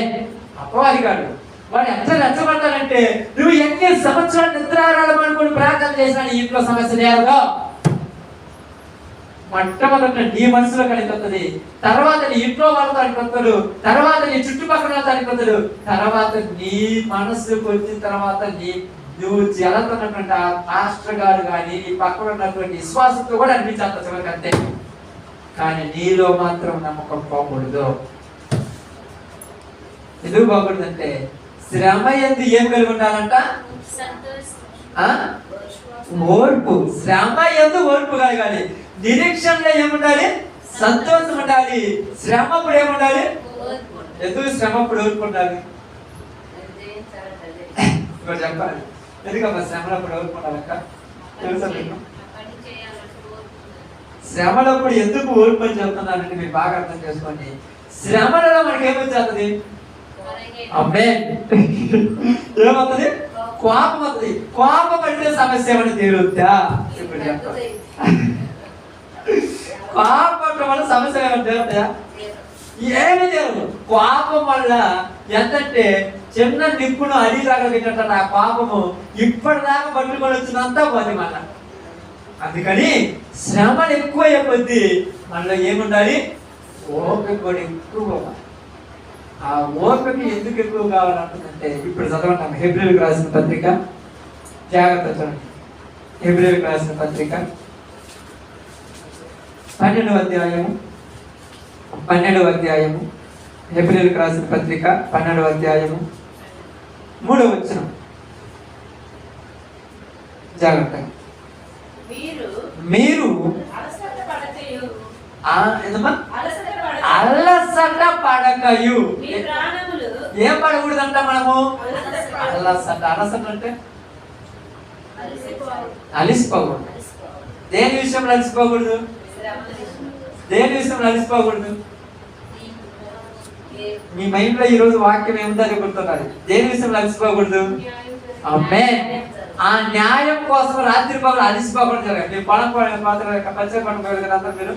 అప్పవాది కాదు. వాడు ఎంత రెచ్చగొట్టాలంటే, నువ్వు ఎన్ని సంవత్సరాలు నిద్రారాలు అనుకుని ప్రార్థన చేసినా నీ ఇంట్లో సమస్య లేదో. మొట్టమొదట నీ మనసులో కనిపిస్తుంది, తర్వాత నీ ఇంట్లో వాళ్ళతో అనిపిస్తాడు, తర్వాత నీ చుట్టుపక్కల వాళ్ళతో అనిపిస్తాడు, తర్వాత నీ మనసుకు వచ్చిన తర్వాత నువ్వు జలతున్నటువంటి ఆ మాస్టర్ గారు కానీ నీ పక్కన ఉన్నటువంటి విశ్వాసంతో కూడా అనిపించాలి చివరికి అంతే. కానీ నీలో మాత్రం నమ్మకం పోకూడదు. ఎందుకు పోకూడదు అంటే, శ్రమ ఎందుకు ఏం కలిగి ఉండాలంట? ఓర్పు. శ్రమ ఎందుకు ఓర్పు కలగాలి. నిరీక్షణలో ఏముండాలి? సంతోషం ఉండాలి. శ్రమ అప్పుడు ఏముండాలి? ఎందుకు శ్రమ అప్పుడు ఓర్పు ఉండాలి? చెప్పాలి. ఎందుకమ్మా శ్రమలప్పుడు ఓర్పు ఉండాలక్క? తెలుసా మీకు? శ్రమలప్పుడు ఎందుకు ఓర్పు అని చెప్తున్నానంటే మీరు బాగా అర్థం చేసుకోండి. శ్రమలలో మనకి ఏమొచ్చేస్తుంది? అమ్మే, ఏమవుతుంది? కోపం అవుతుంది. కోపం అంటే సమస్య ఏమని తీరుద్దా? ఇప్పుడు చెప్పాలి. కోపం వల్ల సమస్య ఏమైనా తీరుతాయా? ఏమి తీరదు. కోపం వల్ల ఎంతంటే చిన్న నిప్పును అడిదాకా పెట్టినట్టు ఆ కోపము ఇప్పటిదాకా పట్టుకొని వచ్చినంతా పోతుంది మళ్ళా. అందుకని శ్రమలు ఎక్కువ కొద్ది మనలో ఏముండాలి? ఓపిక కూడా ఎక్కువ. ఆ ఓపిక ఎందుకు ఎక్కువ కావాలంటుందంటే, ఇప్పుడు చదవండి హెబ్రీయులకు రాసిన పత్రిక, జాగ్రత్త చూడండి. హెబ్రీయులకు రాసిన పత్రిక 12వ అధ్యాయము, 12వ అధ్యాయము, హెబ్రీయులకు రాసిన పత్రిక 12వ అధ్యాయము 3వ వచనం. జాగ్రత్త. మీరు అలసట పడకయు. ఏం పడకూడదంట మనము? అలసట. అలసట అంటే అలిసిపోకూడదు. దేని విషయంలో అలిసిపోకూడదు? దేని విషయంలో అలిసిపోకూడదు? మీ మైండ్ లో ఈ రోజు వాక్యం ఏముందని గుర్తున్నారు. దేని విషయంలో అలిసిపోకూడదు? అమ్మే. ఆ న్యాయం కోసం రాత్రి పగలు అలిసిపోకూడదు. మీరు పొలం పచ్చడి అందరూ మీరు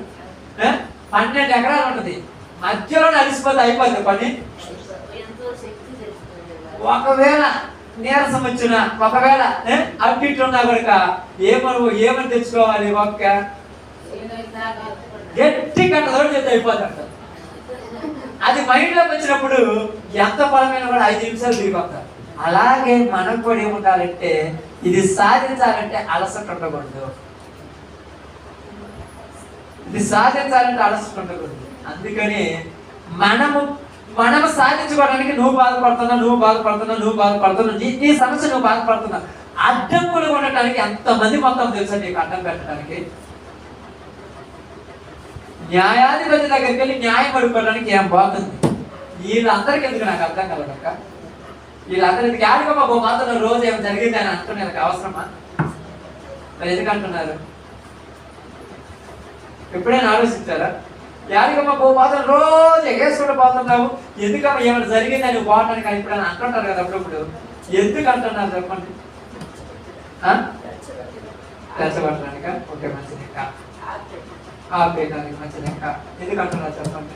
12 ఎకరాలు ఉంటుంది, మధ్యలో అలిసిపోతే అయిపోతుంది పని. ఒకవేళ నీరసం వచ్చిన, ఒకవేళ అటు ఇటు ఉన్నా కూడా ఏమని తెచ్చుకోవాలి? ఒక్క గట్టి గంటతో చేస్తే అయిపోతుంది. అది మైండ్ లోకి వచ్చినప్పుడు ఎంత బలమైన కూడా 5 నిమిషాలు దిగిపోతారు. అలాగే మనకు కూడా ఏముండాలంటే, ఇది సాధించాలంటే అలసట ఉండకూడదు. ఇది సాధించాలంటే అలసట ఉండకూడదు. అందుకని మనము సాధించుకోవడానికి నువ్వు బాధపడుతున్నా నీ సమస్య నువ్వు బాధపడుతున్నా, అడ్డం కూడా ఉండటానికి ఎంతమంది మొత్తం తెలుసా నీకు అడ్డం పెట్టడానికి? న్యాయాధిపతి దగ్గరికి వెళ్ళి న్యాయం అడుక్కోవడానికి ఏం బాగుంది? వీళ్ళందరికీ ఎందుకు నాకు అర్థం కలగక? వీళ్ళందరికీ యాడికమ్మ ఓ మాత్రం రోజు ఏమి జరిగింది అని అంటున్నారు, అవసరమా? మరి ఎందుకు అంటున్నారు? ఎప్పుడైనా ఆలోచించారా? యాడికమ్మ ఓ మాత్రం రోజు ఎగేసుకుంటూ పోతున్నావు, ఎందుకమ్మా ఏమైనా జరిగిందని పోవడానికి అని ఎప్పుడైనా అంటుంటారు కదా అప్పుడప్పుడు. ఎందుకు అంటున్నారు చెప్పండి? రెచ్చగొట్టడానిక? ఓకే, మంచిది. ఇంకా ఆపేయడానికి మంచిది. ఇంకా ఎందుకు అంటున్నారు చెప్పండి?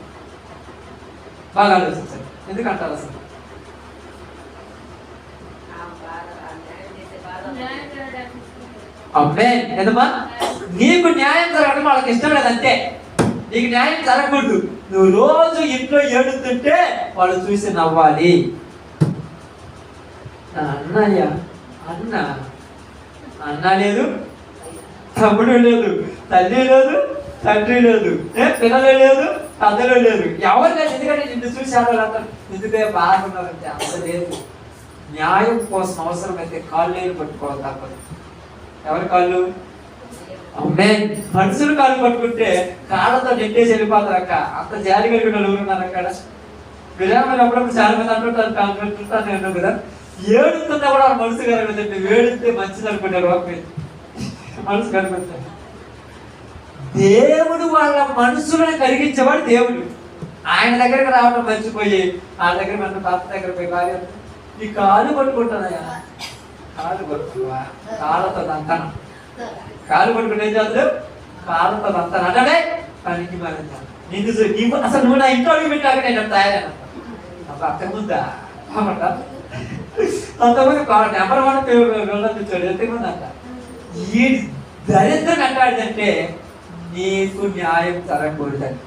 బాగా ఆలోచించండి, ఎందుకు అంటారు అసలు? అమ్మే ఏదమ్మా, నీకు న్యాయం జరగడం వాళ్ళకి ఇష్టం లేదంతే. నీకు న్యాయం జరగకూడదు. నువ్వు రోజు ఇంట్లో ఏడుతుంటే వాళ్ళు చూసి నవ్వాలి. అన్నయ్య అన్న అన్న లేదు, తమ్ముడు లేదు, తల్లి లేదు, తండ్రి లేదు, పిల్లలు లేదు, పెద్దలు లేదు, ఎవరు లేదు. ఎందుకంటే నిన్ను చూసి వాళ్ళందరూ ఎందుకే బాగున్నారంటే అంత లేదు. న్యాయం కోసం అవసరమైతే కాళ్ళు పట్టుకోవాలి తప్పదు. ఎవరి కాళ్ళు? అమ్మే, మనుషులు కాళ్ళు పట్టుకుంటే కాళ్ళతో నెట్టేసి వెళ్ళిపోతారు అక్క. అంత జాలి కలిగిన వాళ్ళు ఉన్నారు అక్కడ. విరామలు అప్పుడప్పుడు చాలా మంది అంటుంటారు, కాళ్ళు పెట్టుకుంటాను నేను కదా. ఏడుతున్నా కూడా మనసు కలగదండి. వేడితే మంచిది అనుకుంటారు, మనసు కలుగుతారు. దేవుడు వాళ్ళ మనసులను కలిగించేవాడు దేవుడు. ఆయన దగ్గరికి రావడం మర్చిపోయి ఆయన దగ్గర మన భర్త దగ్గర పోయి కాదు ఈ కాలు పట్టుకుంటానయ్యా, కాలు పట్టుకువా, కాళ్ళతో దంతాను. కాలు పట్టుకుంటే ఏం చేద్దాం? కాళ్ళతో దంతాను అంటే పనికి నిన్ను అసలు నువ్వు నా ఇంట్లో అడిగి పెట్టాక నేను తయారైనా అక్క ముందా అంతమంది నెంబర్ 1 చూడు ఎంతమంది అంట. ఈ దరిద్రం అంటాడంటే నీకు న్యాయం జరగకూడదని.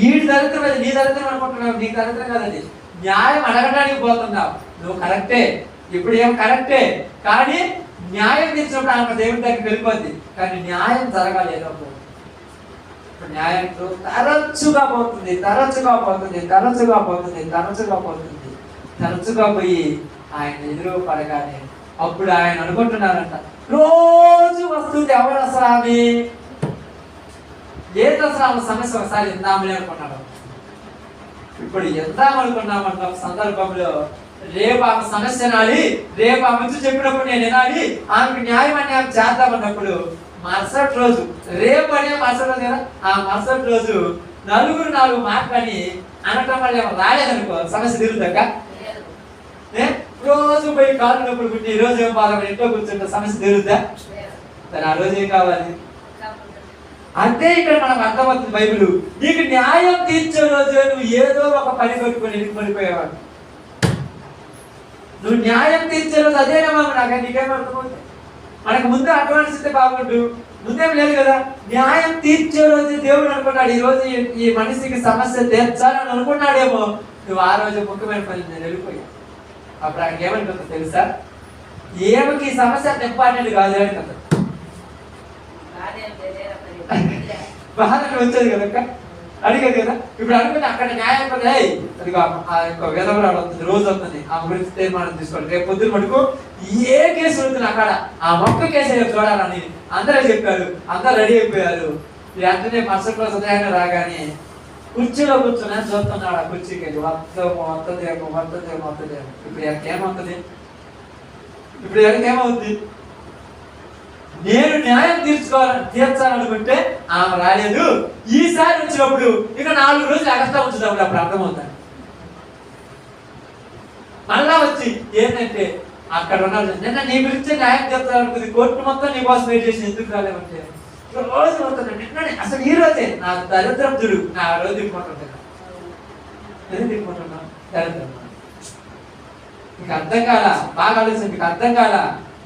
ఈ దరిద్రం అది నీ దరిద్రం అనుకుంటున్నావు, నీ దరిద్రం కాదండి. న్యాయం అడగడానికి పోతున్నావు, నువ్వు కరెక్టే, ఇప్పుడు ఏం కరెక్టే, కానీ న్యాయం తెచ్చినప్పుడు ఆమె దేవుడి దగ్గరికి వెళ్ళిపోద్ది. కానీ న్యాయం జరగాలి ఏదో. న్యాయం తరచుగా పోతుంది, తరచుగా పోతుంది, తరచుగా పోతుంది, తరచుగా పోతుంది. తరచుగా పోయి ఆయన ఎదురు పడగానే అప్పుడు ఆయన అనుకుంటున్నారంట, రోజు వస్తుంది ఎవరు అసలు ఆమె? ఏది అసలు ఆమె సమస్య? ఒకసారి ఎందామని అనుకున్నాడు. ఇప్పుడు ఎందామనుకున్నామంట ఒక సందర్భంలో రేపు ఆమె సమస్య నాలి, రేపు ఆమె నుంచి చెప్పినప్పుడు నేను వినాలి, ఆమెకు న్యాయం అన్యాయం చేద్దామన్నప్పుడు మరుసటి రోజు, రేపు అనే మరుసటి రోజు కదా, ఆ మరుసటి రోజు నలుగురు 4 మాటలని అనటం వల్ల ఏమో రాలేదనుకో సమస్య తీరుతాక. రోజు పోయి కాళ్ళు నొప్పులు పుట్టి ఈ రోజు ఏం బాధపడి ఇంట్లో కూర్చుంటే సమస్య తీరుద్దా? మరి ఆ రోజు ఏం కావాలి? అంతే ఇక్కడ మనకు అర్థమవుతుంది బైబిల్. నీకు న్యాయం తీర్చే రోజు నువ్వు ఏదో ఒక పని పెట్టుకొని ఎనికి పడిపోయేవాడు. నువ్వు న్యాయం తీర్చే రోజు అదేనమ్మా. నాకు నీకేం అర్థమవుతుంది? మనకు ముందే అడ్వాన్స్ ఇస్తే బాగుండు, ముందేం లేదు కదా. న్యాయం తీర్చే రోజు దేవుడు అనుకున్నాడు ఈ రోజు ఈ మనిషికి సమస్య తీర్చాలని అనుకున్నాడేమో. నువ్వు ఆ రోజు ముఖ్యమైన పని నేను వెళ్ళిపోయా. అప్పుడు ఆయనకి ఏమనుకుంటుంది తెలుసా? ఏమకి సమస్య ఇంపార్టెంట్ కాదు అని బాధ వచ్చేది కదా, అడిగేది కదా. ఇప్పుడు అనుకుంటే అక్కడ న్యాయం అది ఆ యొక్క విధవరాలు వస్తుంది, రోజు వస్తుంది, ఆ గురించి తీర్మానం తీసుకోండి. రేపు పొద్దున మటుకు ఏ కేసు ఉంటుంది అక్కడ, ఆ మొక్క కేసు రేపు చూడాలని అందరూ చెప్పారు. అందరూ రెడీ అయిపోయారు. వెంటనే మరుసటి రోజు ఉదయాన్నే రాగానే కుర్చీలో కూర్చున్నా చూస్తున్నాడు. ఆ కుర్చీకి వెళ్ళి వస్తుందేమో. ఇప్పుడు ఏమవుతుంది? ఇప్పుడు ఏమవుతుంది? నేను న్యాయం తీర్చాలనుకుంటే ఆమె రాలేదు. ఈసారి వచ్చినప్పుడు ఇక 4 రోజులు అగస్తా ఉంచుతాడు. అప్పుడు అర్థమవుతాను. మళ్ళా వచ్చి ఏంటంటే అక్కడ ఉన్నాడు, నిన్న నీ గురించి న్యాయం తీర్చాలనుకుంది, కోర్టు మొత్తం నీ కోసం వెయిట్ చేసి ఎందుకు రాలేమంటే రోజు అవుతుంది. నిన్ననే అసలు ఈ రోజే నా దరిద్రం చూడు, నా రోజు దిక్కుంటున్నా దరిద్రం. మీకు అర్థం కాలా? బాగా ఆలోచన. మీకు అర్థం కాలా?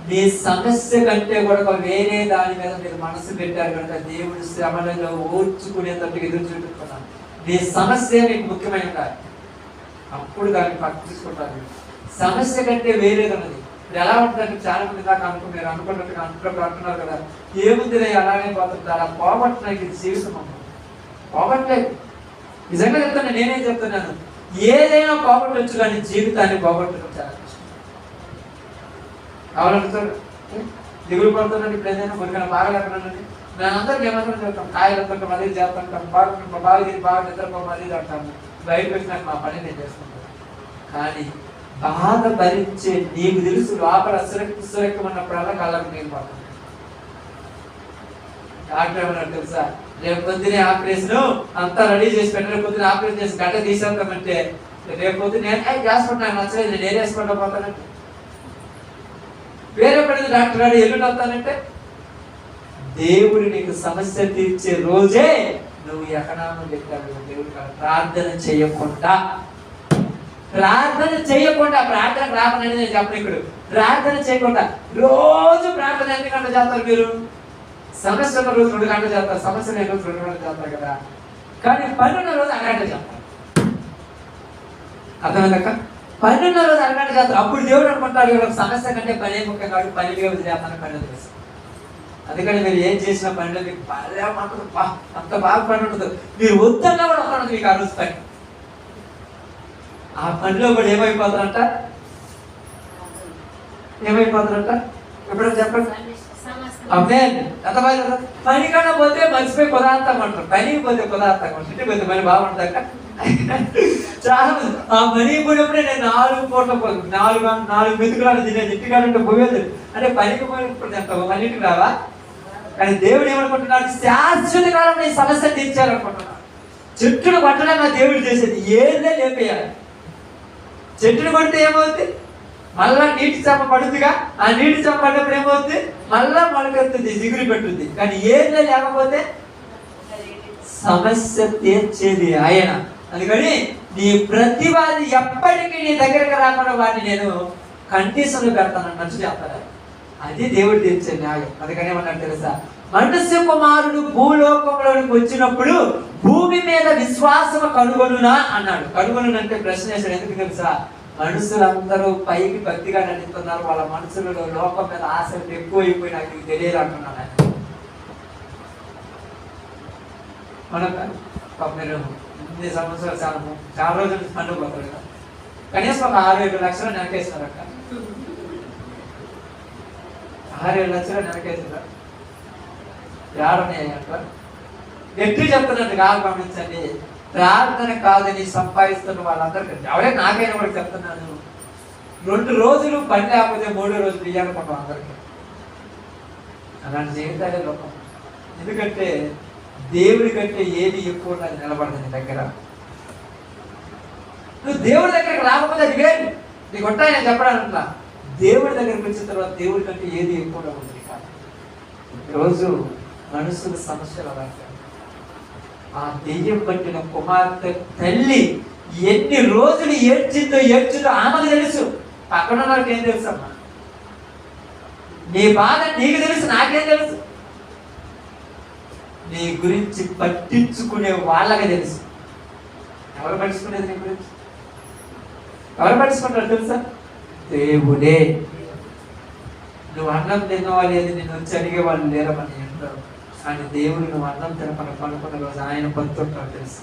మీ సమస్య కంటే కూడా వేరే దాని మీద మీరు మనసు పెట్టారు కనుక దేవుడు శ్రమలలో ఓర్చుకునేటట్టు ఎదురు చూపుతున్నాను. మీ సమస్య మీకు ముఖ్యమైన కాదు, అప్పుడు దాన్ని పట్టించుకుంటారు. సమస్య కంటే వేరేది ఉన్నది. ఇప్పుడు ఎలా ఉంటుందంటే చాలా మంది దాకా అనుకున్నారు, అనుకున్నట్టుగా అంటున్నారు కదా, ఏముంది అలానే పోతుంది, అలా పోగొట్టడానికి జీవితం అమ్మ పోగొట్టలేదు. నిజంగా చెప్తాను, నేనేం చెప్తున్నాను, ఏదైనా పోగొట్టవచ్చు కానీ జీవితాన్ని పోగొట్టడం చాలా కష్టం. కావాలంటారు దిగులు పడుతున్నాడు. ఇప్పుడు ఏదైనా కొరికైనా బాగా లేకుండా మేమందరం ఏమందరం చెప్తాం, కాయలు అంటుంటాం, అది చేస్తుంటాం, బాగా నిద్రపోమని అది అంటాము. బయటకు వచ్చినాక మా పని నేను చేసుకుంటాను. కానీ బాధ భరించే నీకు తెలుసు లోపల సురక్షమన్నప్పుడల్లా కళ్ళకు నీళ్ళు పడుతుంది. డాక్టర్ ఏమన్నాడు తెలుసా, రేపు పొద్దునే ఆపరేషన్ అంతా రెడీ చేసి పెట్టారు, పొద్దున ఆపరేషన్ చేసి గడ్డ తీసేద్దామంటే రేపు పొద్దున నేను చేసుకుంటా, నాకు నచ్చలేదు, నేను వేసుకుంటా పోతానంటే వేరే పడింది డాక్టర్ గారు ఎల్లుండి వస్తానంటే దేవుడు నీకు సమస్య తీర్చే రోజే నువ్వు ఎకనామం చెప్పాడు. దేవుడు ప్రార్థన చేయకుండా ప్రార్థన రాకుండా నేను చెప్పను. ఇక్కడ ప్రార్థన చేయకుండా రోజు ప్రార్థన ఎన్ని గంటలు చేస్తారు మీరు? సమస్య ఉన్న రోజు 2 గంటలు చేస్తారు, సమస్య లేని రోజు 2 గంటలు చేస్తారు కదా. కానీ పని ఉన్న రోజు 1 గంట చేస్తారు. అర్థమైందక్క? పని ఉన్న రోజు 1 గంట చేస్తారు. అప్పుడు దేవుడు అనుకుంటాడు సమస్య కంటే పని ముఖ్యం కాదు, పని చేస్తాను పని తెలుసు. అందుకని మీరు ఏం చేసిన పనిలో మీకు అంత బాగా పని ఉంటుంది. మీరు వద్దన్నా కూడా ఉంటుంది మీకు ఆ రోజు పని. ఆ పనిలో కూడా ఏమైపోతారంట ఎప్పుడైనా చెప్పండి. పని కన్నా పోతే మర్చిపోయి పదార్థం అంటారు, పనికి పోతే పదార్థం అంటారు, ఇంటికి పోతే మళ్ళీ బాగుంటుందట. చాలా ఆ మనీ పోయినప్పుడే నేను 4 పూట్ల 4 మెతుకులాగా తినేది, ఇంటికాడంటే పోయేది. అంటే పనికి పోయినప్పుడు తింటావు, మళ్ళీ ఇంటికి రావా? కానీ దేవుడు ఏమనుకుంటున్నాడు, శాశ్వత కాలం నీ సమస్య తీర్చాలనుకుంటున్నాడు. చెట్టును కొట్టడానికి దేవుడు చేసేది ఏదే లేపేయాలి. చెట్టును కొడితే ఏమవుతుంది? మళ్ళా నీటి చెంప పడుతుందిగా, ఆ నీటి చెంప పడినప్పుడు ఏమవుతుంది? మళ్ళా మొలకెత్తుంది, దిగులు పెట్టుద్ది. కానీ ఏదే లేకపోతే సమస్య తీర్చేది ఆయన. అందుకని నీ ప్రతివాది ఎప్పటికీ నీ దగ్గరకు రాకుండా వాడిని నేను కండిషన్లు పెడతాను నచ్చు చేస్తాను. అది దేవుడు తీర్చే న్యాయం. అందుకని ఏమన్నా తెలుసా, మనుష్య కుమారుడు భూలోకంలోనికి వచ్చినప్పుడు భూమి మీద విశ్వాసం కనుగొనునా అన్నాడు. కనుగొనునంటే ప్రశ్న వేసాడు. ఎందుకు తెలుసా, మనుషులందరూ పైకి భక్తిగా నడుస్తున్నారు, వాళ్ళ మనసులలో లోకం మీద ఆసక్తి ఎక్కువైపోయి నాకు ఇది తెలియదు అంటున్నాను. మీరు ఇన్ని సంవత్సరాలు చాలా రోజులు పండుగ పోతారు కదా, కనీసం ఒక 6-7 లక్షలు నెలకేస్తున్నారు అక్క. 6-7 లక్షలు నెలకేస్తున్నారు. ఏడన్నాయంట ఎట్టి చెప్తున్నట్టు కాదు. గమనించండి, ప్రార్థన కాదని సంపాదిస్తున్న వాళ్ళందరికీ ఎవరే నాకైనా కూడా చెప్తున్నాను, 2 రోజులు పని లేకపోతే 3వ రోజు బియ్యానుకుంటాం అందరికీ. అలాంటి జీవితాలే లోకం. ఎందుకంటే దేవుడి కంటే ఏది ఎక్కువ నాకు నిలబడదు నీ దగ్గర. నువ్వు దేవుడి దగ్గరికి రాకపోతే అది వేరు, నీకు ఉంటాయి నేను చెప్పడానిట్లా. దేవుడి దగ్గరికి వచ్చిన తర్వాత దేవుడి కంటే ఏది ఎక్కువ ఉంటుంది కాదు. ఈరోజు మనుషుల సమస్యలు అలాంటి. ఆ దెయ్యం పట్టిన కుమార్తె తల్లి ఎన్ని రోజులు ఏడ్చిందో ఆమెకు తెలుసు, పక్కన వాళ్ళకి ఏం తెలుసు అమ్మా? నీ బాధ నీకు తెలుసు, నాకేం తెలుసు? నీ గురించి పట్టించుకునే వాళ్ళకి తెలుసు. ఎవరు పట్టించుకునేది నీ గురించి? ఎవరు పట్టించుకుంటారు తెలుసా? దేవుడే. నువ్వు అన్నం తిన్నవాళ్ళు ఏది నిన్ను వచ్చి అడిగే వాళ్ళు లేరమని అంటారు. కానీ దేవుడు నువ్వు అన్నం తినపని పనుకున్న రోజు ఆయన పొందుతుంటాడు తెలుసు.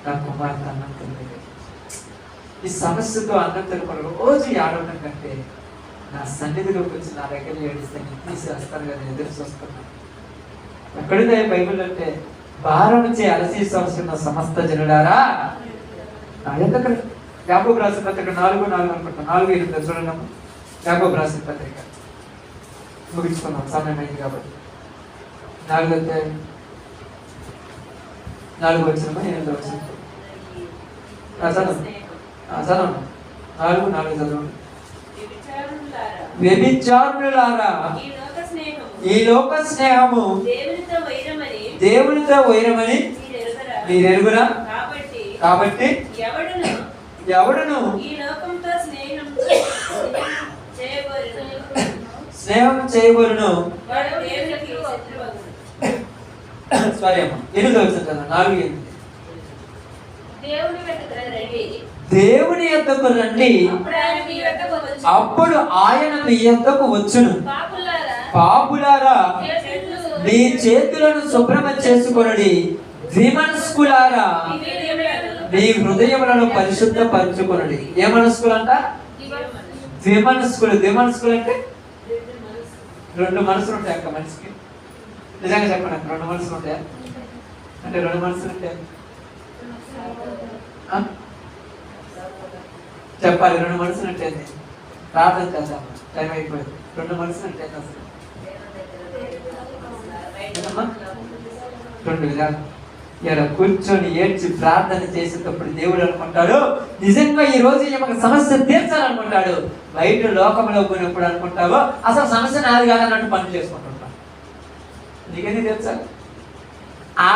నా కుమార్తె అన్నం తినలేదు. ఈ సమస్యతో అన్నం తినపని రోజు ఏడవడం కంటే నా సన్నిధిలోకి వచ్చి నా దగ్గర ఏడిస్తే నేను తీసేస్తాను కదా, ఎదురు చూస్తున్నాను. ఎక్కడిదే బైబిల్ అంటే భారం చే అలసి సంవత్సరం సమస్త జనుడారా. ఎందుకంటే యాకోబు రాసిన పత్రిక 4:4 అనుకుంటాం, 4:8 చూడండి. యాకోబు రాసిన పత్రిక ముగించుకున్నాం, సమయం అయింది కాబట్టి. 4 వచ్చిన 8 వచ్చిన చదవండి. 4 చదవండి. వ్యభిచారులారా, ఈ లోక స్నేహము దేవునితో వైరమని మీరు ఎరుగురా. కాబట్టి ఎవడును స్నేహం చేయబోరును. సారీ అమ్మా, 8 వచ్చింది కదా, 4:8. దేవుని యొద్దకు రండి, అప్పుడు ఆయన మీ యొద్దకు వచ్చును. పాపులారా, మీ చేతులను శుభ్రం చేసుకొనుడి. ద్విమనస్కులారా, మీ హృదయములను పరిశుద్ధపరచుకొనుడి. ఏ మనస్కులంట? ద్విమనస్కులు అంటే రెండు మనసులు ఉంటాయి అక్క మనిషికి. నిజంగా చెప్పండి అక్క, రెండు మనసులు ఉంటాయా? అంటే రెండు మనసులు ఉంటాయి చెప్పాలి. రెండు మనసులు అంటే ప్రార్థన చేద్దాం, టైం అయిపోయింది. రెండు మనసులు అంటే అసలు రెండు విధాలు. ఇక్కడ కూర్చొని ఏడ్చి ప్రార్థన చేసేటప్పుడు దేవుడు అనుకుంటాడు, నిజంగా ఈ రోజు ఈమెకు సమస్య తీర్చాలనుకుంటాడు. బయట లోకంలో పోయినప్పుడు అనుకుంటావో అసలు సమస్య నాది కాదన్నట్టు పనులు చేసుకుంటుంటాం. నీకేది తీర్చాలి?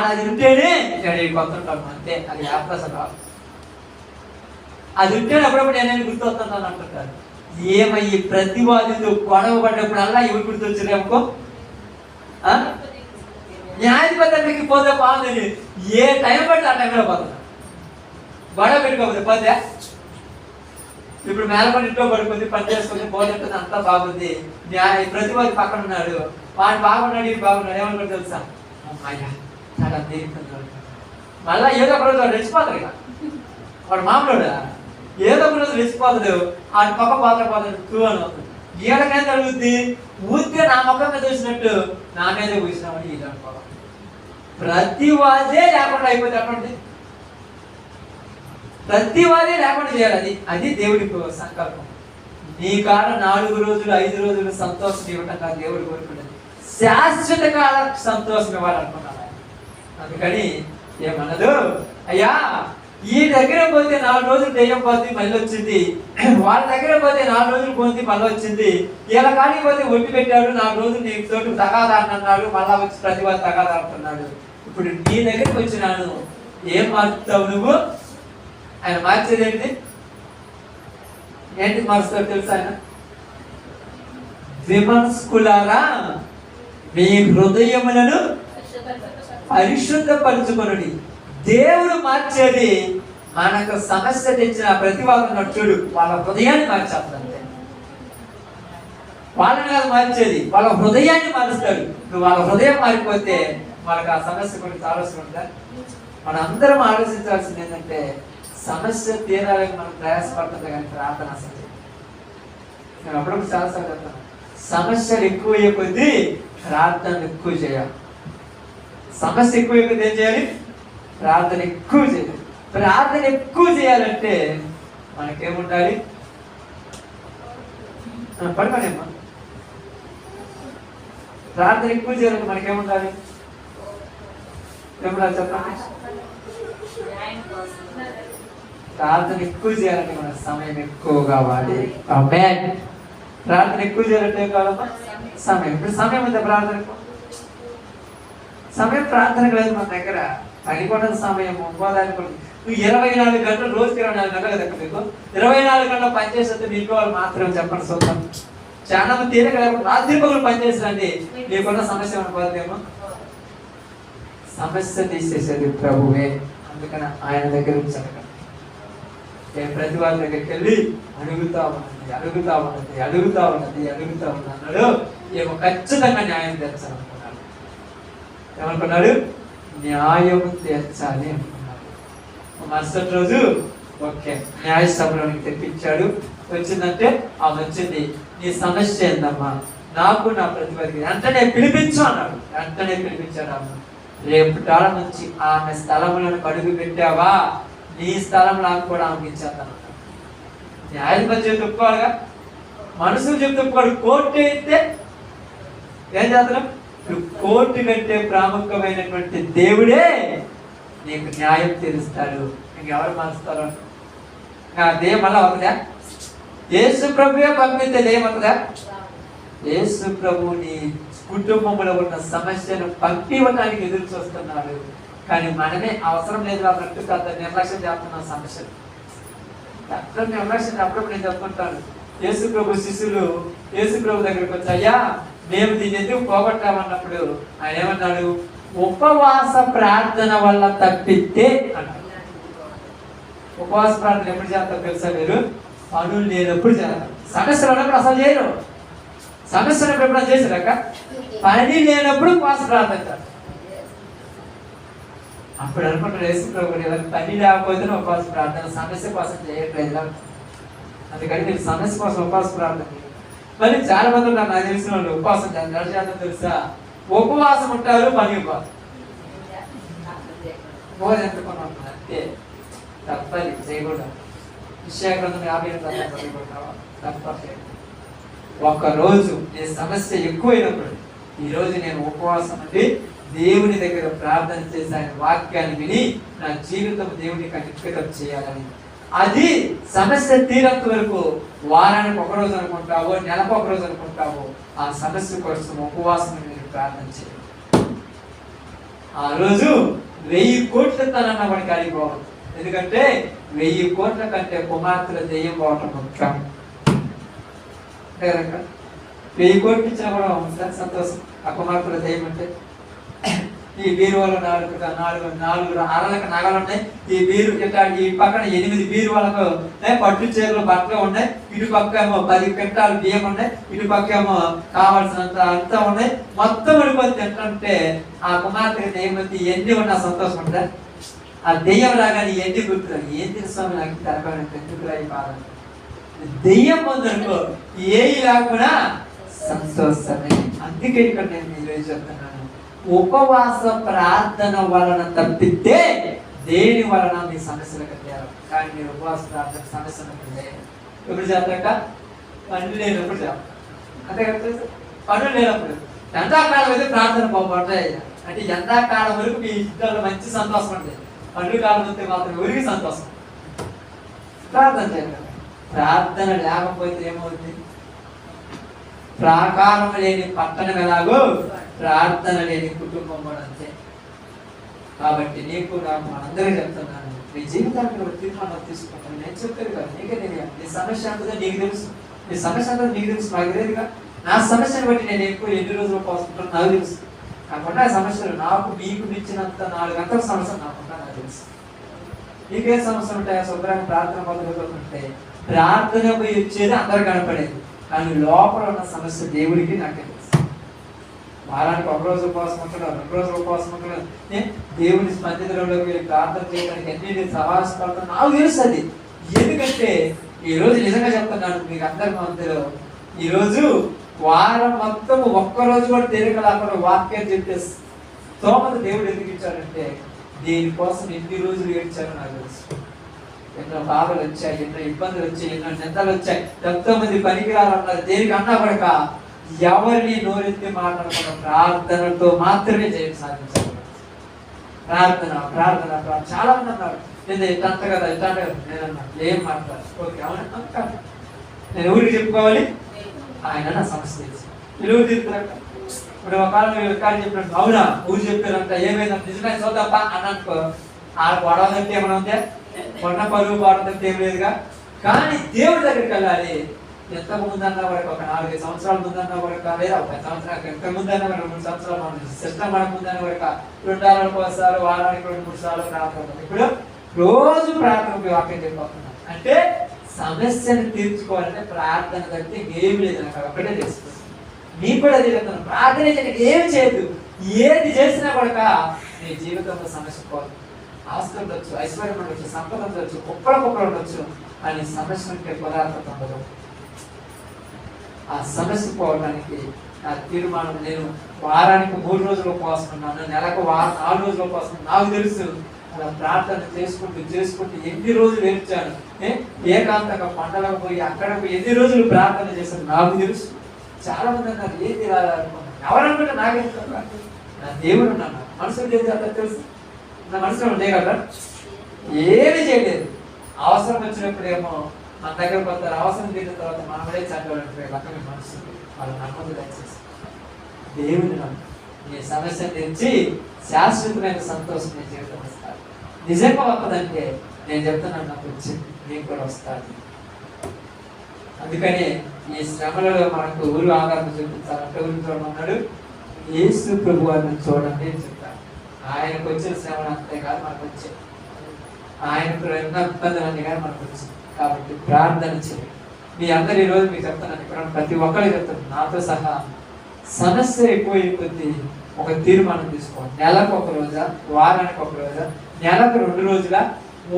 అది ఉంటేనే కొత్తుంటాం అంతే. అది ఆప్రసలు అది ఉంటేనే అప్పుడప్పుడు నేను గుర్తొస్తాను అంటుంటారు. ఏమయ్యి ప్రతివాదితో గొడవ పడ్డప్పుడల్లా ఎవరు గుర్తొచ్చారు అనుకో, న్యాయాధిపతికి పోతే బాగుంది. ఏ టైం పడితే ఆ టైంలో పోతుంది. గొడవ పెట్టుకోకపోతే పోతే ఇప్పుడు మేలపడి ఇంట్లో పడుకుంది, పని చేసుకుంది, పోతుంది, అంతా బాగుంది. ప్రతివాది పక్కన ఉన్నాడు, వాడు బాగున్నాడు, ఇది బాగున్నాడు, ఏమనుకుంటే తెలుసా, అయ్యా చాలా తీరుతున్నాడు. మళ్ళా ఏదో ఒక రోజు వాడు రెచ్చిపోతాడు. ఇక వాడు మామూలుడా ఏదో ఒక రోజు రెచ్చిపోతాడు. ఆడి పక్క పోతాడు టూ అని అవుతుంది. ఏడకైనా అడుగుద్ది ఊరికే నా మొక్క మీద చూసినట్టు నా మీద కూర్చున్నామని ఇది అనుకోవాలి. ప్రతివాదే లేకుండా అయిపోతే అటువంటి ప్రతివాదే లేకుండా చేయాలి. అది దేవుడి సంకల్పం. నీ కాడ 4 రోజులు 5 రోజులు సంతోషం ఇవ్వటం కాదు దేవుడు కోరుకున్నది, శాశ్వత కాల సంతోషం ఇవ్వాలనుకున్నాడు. అందుకని ఏమన్నదు, అయ్యా ఈ దగ్గర పోతే 4 రోజులు దెయ్యం పోతే మళ్ళీ వచ్చింది, వాళ్ళ దగ్గర పోతే 4 రోజులు పోతే మళ్ళీ వచ్చింది, ఇలా కాడికి పోతే ఒట్టి పెట్టాడు, 4 రోజులు నీ తోటి తగాదాన్ని అన్నాడు, మళ్ళా వచ్చి ప్రతివాది తగాదాడుతున్నాడు. ఇప్పుడు నీ దగ్గరికి వచ్చినాను, ఏం మార్చుతావు నువ్వు? ఆయన మార్చేది ఏంటి మారుస్తాడు తెలుసా? ఆయన విమర్శకులారా మీ హృదయములను పరిశుద్ధపరచుకొనుడి. దేవుడు మార్చేది మనకు సమస్య తెచ్చిన ప్రతివాదం చూడు, వాళ్ళ హృదయాన్ని మార్చేస్తాడు. వాళ్ళని కాదు మార్చేది, వాళ్ళ హృదయాన్ని మారుస్తాడు. నువ్వు వాళ్ళ హృదయం మారిపోతే వాళ్ళకి ఆ సమస్య గురించి ఆలోచన ఉందా? మనం అందరం ఆలోచించాల్సింది ఏంటంటే, సమస్య తీరాలని మనం ప్రయాసపడుతుంది కానీ ప్రార్థన అసలు. నేను అప్పుడప్పుడు చాలాసార్లు చెప్తాను, సమస్యలు ఎక్కువ కొద్దీ ప్రార్థన ఎక్కువ చేయాలి. సమస్య ఎక్కువ కొద్దీ ఏం చేయాలి? ప్రార్థన ఎక్కువ చేయాలి. ప్రార్థన ఎక్కువ చేయాలంటే మనకేముండాలి? పడుకోనేమ్మా. ప్రార్థన ఎక్కువ చేయాలంటే మనకేముండాలి? ఏమన్నా చెప్పండి. ప్రార్థన ఎక్కువ చేయాలంటే మన సమయం ఎక్కువ కావాలి. ప్రార్థన ఎక్కువ చేయాలంటే ఏం కావాలమ్మా? సమయం. ఇప్పుడు సమయం ఉంది ప్రార్థనకు. సమయం ప్రార్థనకు లేదు మన దగ్గర. పనికొండ సమయం ఉపాధానికి. నువ్వు 24 గంటలు, రోజుకి 24 గంటలు దగ్గర మీకు 24 గంటలు పనిచేస్తే మీకు వాళ్ళు మాత్రం చెప్పండి. చూద్దాం. చాలా మంది తీరిక లేకుండా రాత్రి పగులు పనిచేసినండి, నీకున్న సమస్య అనుకోదేమో. సమస్య తీసేసేది ప్రభువే. అందుకని ఆయన దగ్గర ఉంచాలి. ప్రతి వాళ్ళ దగ్గరికి వెళ్ళి అడుగుతా ఉన్నది అన్నాడు. ఏమో ఖచ్చితంగా న్యాయం తీర్చాలనుకున్నాడు. ఏమనుకున్నాడు? న్యాయం తీర్చాలి అనుకున్నాడు. మరుసటి రోజు ఓకే న్యాయసభలోనికి తెప్పించాడు. వచ్చిందంటే ఆమె వచ్చింది, నీ సమస్య ఏందమ్మా? నాకు నా ప్రతివాదికి వెంటనే పిలిపించు అన్నాడు. వెంటనే పిలిపించాడు. ఆమె రేపు తాళం నుంచి ఆమె స్థలములను అడుగు పెట్టావా, నీ స్థలం నాకు కూడా ఆమెకి ఇచ్చేస్తాను. న్యాయాధిపతి చెప్తే ఒప్పుకోవాలిగా, మనుషులు చెప్తే ఒప్పుకోడు. కోర్టు అయితే ఏం చేస్తాను? కోర్టు కంటే ప్రాముఖ్యమైనటువంటి దేవుడే నీకు న్యాయం తీరుస్తాడు. ఇంకెవరు మారుస్తారు? దేయం మళ్ళా అవుతుందా? యేసు ప్రభువే పంపితే దేయమవుతుందా? యేసు ప్రభు నీ కుటుంబంలో ఉన్న సమస్యను పంపివ్వడానికి ఎదురు చూస్తున్నాడు. కానీ మనమే అవసరం లేదు అన్నట్టు పెద్ద నిర్లక్ష్యం చేస్తున్నాం సమస్యలు. పెద్ద నిర్లక్ష్యం. అప్పుడప్పుడు నేను చెప్పుకుంటాను, యేసు ప్రభు శిష్యులు యేసు ప్రభు దగ్గరికి వచ్చి, అయ్యా మేము దీన్ని ఎందుకు పోగొట్టామన్నప్పుడు ఆయన ఏమన్నాడు? ఉపవాస ప్రార్థన వల్ల తప్పితే అన్నాడు. ఉపవాస ప్రార్థన ఎప్పుడు చేస్తారు తెలుసా మీరు? పనులు లేనప్పుడు చేస్తారు. సమస్యలు ఉన్నప్పుడు అసలు చేయరు. సమస్యలు ఎప్పుడైనా చేసాక పని లేనప్పుడు ఉపవాస ప్రార్థన. అప్పుడు అనుకుంటారు యేసు ప్రభు పని లేకపోతే ఉపవాస ప్రార్థన, సమస్య కోసం చేయట్లేదు. అందుకని నేను సమస్య కోసం ఉపవాస ప్రార్థన చేయాలి. మరి చాలా మంది ఉన్నారు నాకు తెలిసిన వాళ్ళు ఉపవాసం చేస్తారు. తెలుసా, ఉపవాసం ఉంటారు, పని ఇవ్వాలి. ఎంత కొనుంటున్నారు అంతే, తప్పది చేయకూడదు. విషయాగ్రంథం 50 తప్పదు. ఒక్కరోజు నీ సమస్య ఎక్కువైనప్పుడు ఈరోజు నేను ఉపవాసం అంటే దేవుని దగ్గర ప్రార్థన చేసి ఆయన వాక్యాన్ని విని నా జీవితం దేవునికి అంకితం చేయాలని. అది సమస్య తీరంత వరకు వారానికి ఒకరోజు అనుకుంటావో, నెలకు ఒకరోజు అనుకుంటావో, ఆ సమస్య కోసం ఉపవాసం నేను ప్రార్థన చేయాలి. ఆ రోజు 1000 కోట్ల తనన్న వాడికి అడిగిపోవాలి. ఎందుకంటే 1000 కోట్ల కంటే కుమార్తెల దెయ్యం పోవటం ముఖ్యం. 1000 కోట్లు ఇచ్చినా కూడా ఉంటుంది సంతోషం. ఆ కుమార్తెల దెయ్యం అంటే ఈ బీరువాలో 4 అరలకు నగలు ఉన్నాయి. ఈ బీరు ఇట్లా ఈ పక్కన 8 బీరువాలకు పట్టు చీరలు బట్టలు ఉన్నాయి. ఇటు పక్క ఏమో 10 క్వింటాలు బియ్యం ఉన్నాయి. ఇటు పక్క ఏమో కావాల్సినంత అంతా ఉన్నాయి. మొత్తం పడిపోతుంది. ఎట్లంటే ఆ కుమార్తెకి దెయ్యం ఎన్ని ఉన్నా సంతోషం ఉంటుందా? ఆ దెయ్యం లాగానే ఎన్ని గుర్తురాదు. ఏం తెలుసు నాకు తెరపడానికి ఎందుకు రాయి బాధ. దెయ్యం పొందనుకో ఏవి లేకుండా సంతోషమే. అందుకే ఇక్కడ నేను ఈరోజు చెప్తున్నాను, ఉపవాస ప్రార్థన వలన తప్పితే దేని వలన మీ సమస్యలు కట్టారు. కానీ మీరు ఉపవాస ప్రార్థన సమస్యలు ఎప్పుడు చేస్తాక పనులు లేనప్పుడు చేస్తాం. అంతే కదా, పనులు లేనప్పుడు. ఎండాకాలం అయితే ప్రార్థన పోతాయి. అంటే ఎండాకాలం వరకు మీ ఇద్దరు మంచి సంతోషం ఉంటుంది. పండుగ కాలం వస్తే మాత్రం ఊరికి సంతోషం. ప్రార్థన చేయాలి. ప్రార్థన లేకపోతే ఏమవుతుంది? ప్రాకారం లేని పట్టణం ఎలాగో ప్రార్థన లేని కుటుంబం కూడా అంతే. కాబట్టి నీకు నాకు అందరూ చెప్తున్నాను, నీ జీవితానికి ఒక తీర్మానం తీసుకుంటాను. నేను చెప్పాను కదా, నీకే తెలియాలి. నీ సమస్య అంటుందో నీకు తెలుసు. నీ సమస్య అంతా నీకు తెలుసు, నాకు తెలియదుగా. నా సమస్యను బట్టి నేను ఎక్కువ ఎన్ని రోజులు పోసుకుంటాను నాకు తెలుసు. కాకుండా సమస్యలు నాకు మీకు మించినంత 4 గంటల సమస్యలు నాకున్నా నాకు తెలుసు. నీకేం సమస్యలు ఉంటాయా? శుభ్రంగా ప్రార్థన మొదలుపెట్టుంటే ప్రార్థన పోయి వచ్చేది అందరు కనపడేది. కానీ లోపల ఉన్న సమస్య దేవుడికి నాకే తెలుసు. వారానికి 1 రోజు ఉపవాసం ఉంటాడు, 2 రోజులు ఉపవాసం ఉంటాడు. దేవుని స్పందించడంలోకి వెళ్ళి ప్రార్థన చేయడానికి ఎన్ని సవాసపడతాను నాకు తెలుసు. అది ఎందుకంటే ఈరోజు నిజంగా చెప్తున్నాను మీకు అందరి మధ్యలో, ఈరోజు వారం మొత్తం ఒక్కరోజు కూడా తేలిక లేకుండా వాక్యం చెప్పేసి తోమత దేవుడు ఎందుకు ఇచ్చాడంటే దీనికోసం ఎన్ని రోజులు ఏడ్చారో నాకు తెలుసు. ఎన్నో బాధలు వచ్చాయి, ఎన్నో ఇబ్బందులు వచ్చాయి, ఎన్నో నిందలు వచ్చాయి. ఎంతో మంది పనికిరాలన్నారు. దేనికి అన్నా పడక ఎవరిని నోరెత్తి మాట్లాడకుండా ప్రార్థనతో మాత్రమే జయం సాధించాలి. ప్రార్థన ప్రార్థన ప్రార్థన. చాలా మంది అన్నారు నేను ఇట్టంత కదా ఇట్టంట కదా. నేనన్నా ఏం మాట్లాడాలి? ఓకే అవునా, నేను ఊరికి చెప్పుకోవాలి. ఆయన నా సమస్య తెలుసు. ఇరువురు తీరుతారంట. ఇప్పుడు ఒక కాలం చెప్పినట్టు అవునా ఊరు చెప్పారంట, ఏమైందంట నిజమే చూద్దాపా అని అనుకో. ఆ గొడవ తప్పితే ఏమైనా ఉందే? కొన్న పరువు గొడవ తప్పితే ఏం లేదుగా. కానీ దేవుడి దగ్గరికి వెళ్ళాలి. ఎంత ముందన్నా వరకు ఒక 4-5 సంవత్సరాల ముందన్నా వరకు, లేదా 10 సంవత్సరాలు ఎంత ముందన్నా 2-3 సంవత్సరాలు సిస్టమ్ మన ముందన్న వరకు 2 వారాలకు ఒకసారి, వారానికి 2-3 సార్లు ప్రార్థన. ఇప్పుడు రోజు ప్రార్థన వాక్యం చెప్పబోతున్నాం. అంటే సమస్యను తీర్చుకోవాలంటే ప్రార్థన తప్పితే ఏమి లేదు. నాకు ఒక్కటే తెలుస్తుంది. నీకు కూడా అదే చెప్తాను, ప్రార్థన చేయడానికి ఏమి చేయదు. ఏది చేసినా కూడా నీ జీవితంలో సమస్య పోదు. ఆస్తి ఉండొచ్చు, ఐశ్వర్యం ఉండొచ్చు, సంపద ఉండొచ్చు, కుప్పలు ఉండొచ్చు. కానీ సమస్య ఉంటే పదార్థం ఉండదు. ఆ సమస్య పోవడానికి నా తీర్మానం, నేను వారానికి 3 రోజులు ఉపవాసం ఉన్నాను, నెలకు 4 రోజులు ఉపవాసం. నాకు తెలుసు అలా ప్రార్థన చేసుకుంటూ ఎన్ని రోజులు ఏడ్చాను. ఏకాంతంగా పంటలకు పోయి అక్కడ ఎన్ని రోజులు ప్రార్థన చేశాను నాకు తెలుసు. చాలా మంది అన్నారు ఏంటి అనుకున్నాను. ఎవరనుకుంటే నాకెందుకు? నా దేవుడు ఉన్నాను. మనుషులు చేసి అంత తెలుసు. నా మనసులో ఉండే కదా, ఏమీ చేయలేదు. అవసరం వచ్చినప్పుడు ఏమో మన దగ్గర పోతారు. అవసరం తీరిన తర్వాత మనమే చంపాలంటే రకమైన మనసు వాళ్ళు నమ్మదు. దయచేసి దేవుని నమ్ము. నీ సమస్య తెచ్చి శాశ్వతమైన సంతోషం నీ జీవితం వస్తారు. నిజంగా వస్తుందంటే నేను చెప్తున్నాను, నాకు వచ్చింది, నీకు కూడా వస్తాను. అందుకని ఈ శ్రమలలో మనకు ఊరు ఆధారం చూపించాలంటే ఊరు చూడమన్నాడు. యేసు ప్రభు వారిని చూడండి అని చెప్తాను. ఆయనకు వచ్చిన శ్రమలు అంతే కాదు మనకు వచ్చాయి. ఆయనకు ఎన్నో ఇబ్బందులన్నీ కానీ మనకు వచ్చింది. కాబట్టి ప్రార్థన చేయండి. మీ అందరు ఈరోజు మీకు చెప్తున్నాను, ఇక్కడ ప్రతి ఒక్కరికి చెప్తాను, నాతో సహా సమస్య ఎక్కువైపోతే ఒక తీర్మానం తీసుకోండి. నెలకు 1 రోజా, వారానికి 1 రోజా, నెలకు 2 రోజుల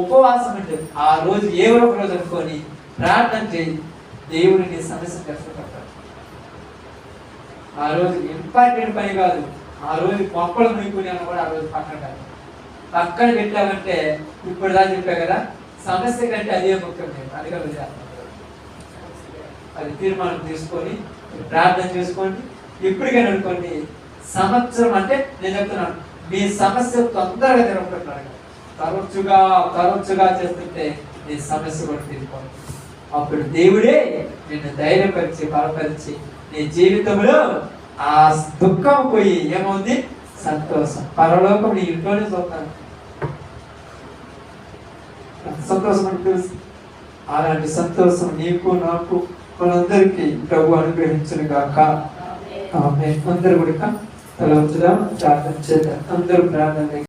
ఉపవాసం అంటే ఆ రోజు ఏ ఒక రోజు అనుకొని ప్రార్థన చేయి, దేవుడు నీ సమస్య కష్టపడతాడు. ఆ రోజు ఇంపార్టెంట్ పని కాదు, ఆ రోజు మొక్కలు మునుకుని అని కూడా ఆ రోజు పక్కన పెట్టామంటే ఇప్పుడు దాకా చెప్పా కదా, సమస్య కంటే అదే ముఖ్యం. అది కదా అది తీర్మానం తీసుకొని ప్రార్థన చేసుకోండి. ఇప్పటికైనా అనుకోండి, సంవత్సరం అంటే నేను చెప్తున్నాను, మీ సమస్య తొందరగా తిరగబెట్టాలి. తరచుగా చేస్తుంటే నీ సమస్య కూడా తీరిపోతుంది. అప్పుడు దేవుడే నిన్ను ధైర్యపరిచి బలపరిచి నీ జీవితంలో ఆ దుఃఖం పోయి ఏమవుంది, సంతోషం. పరలోకం నీ ఇంట్లోనే చూస్తాను, సంతోషం అని తెలుసు. అలాంటి సంతోషం నీకు నాకు మనందరికీ ప్రభు అనుగ్రహించును గాక. ఆమేన్. అందరూ కూడా తల వంచుదాం, ప్రార్థన చేద్దాం. అందరూ ప్రార్థన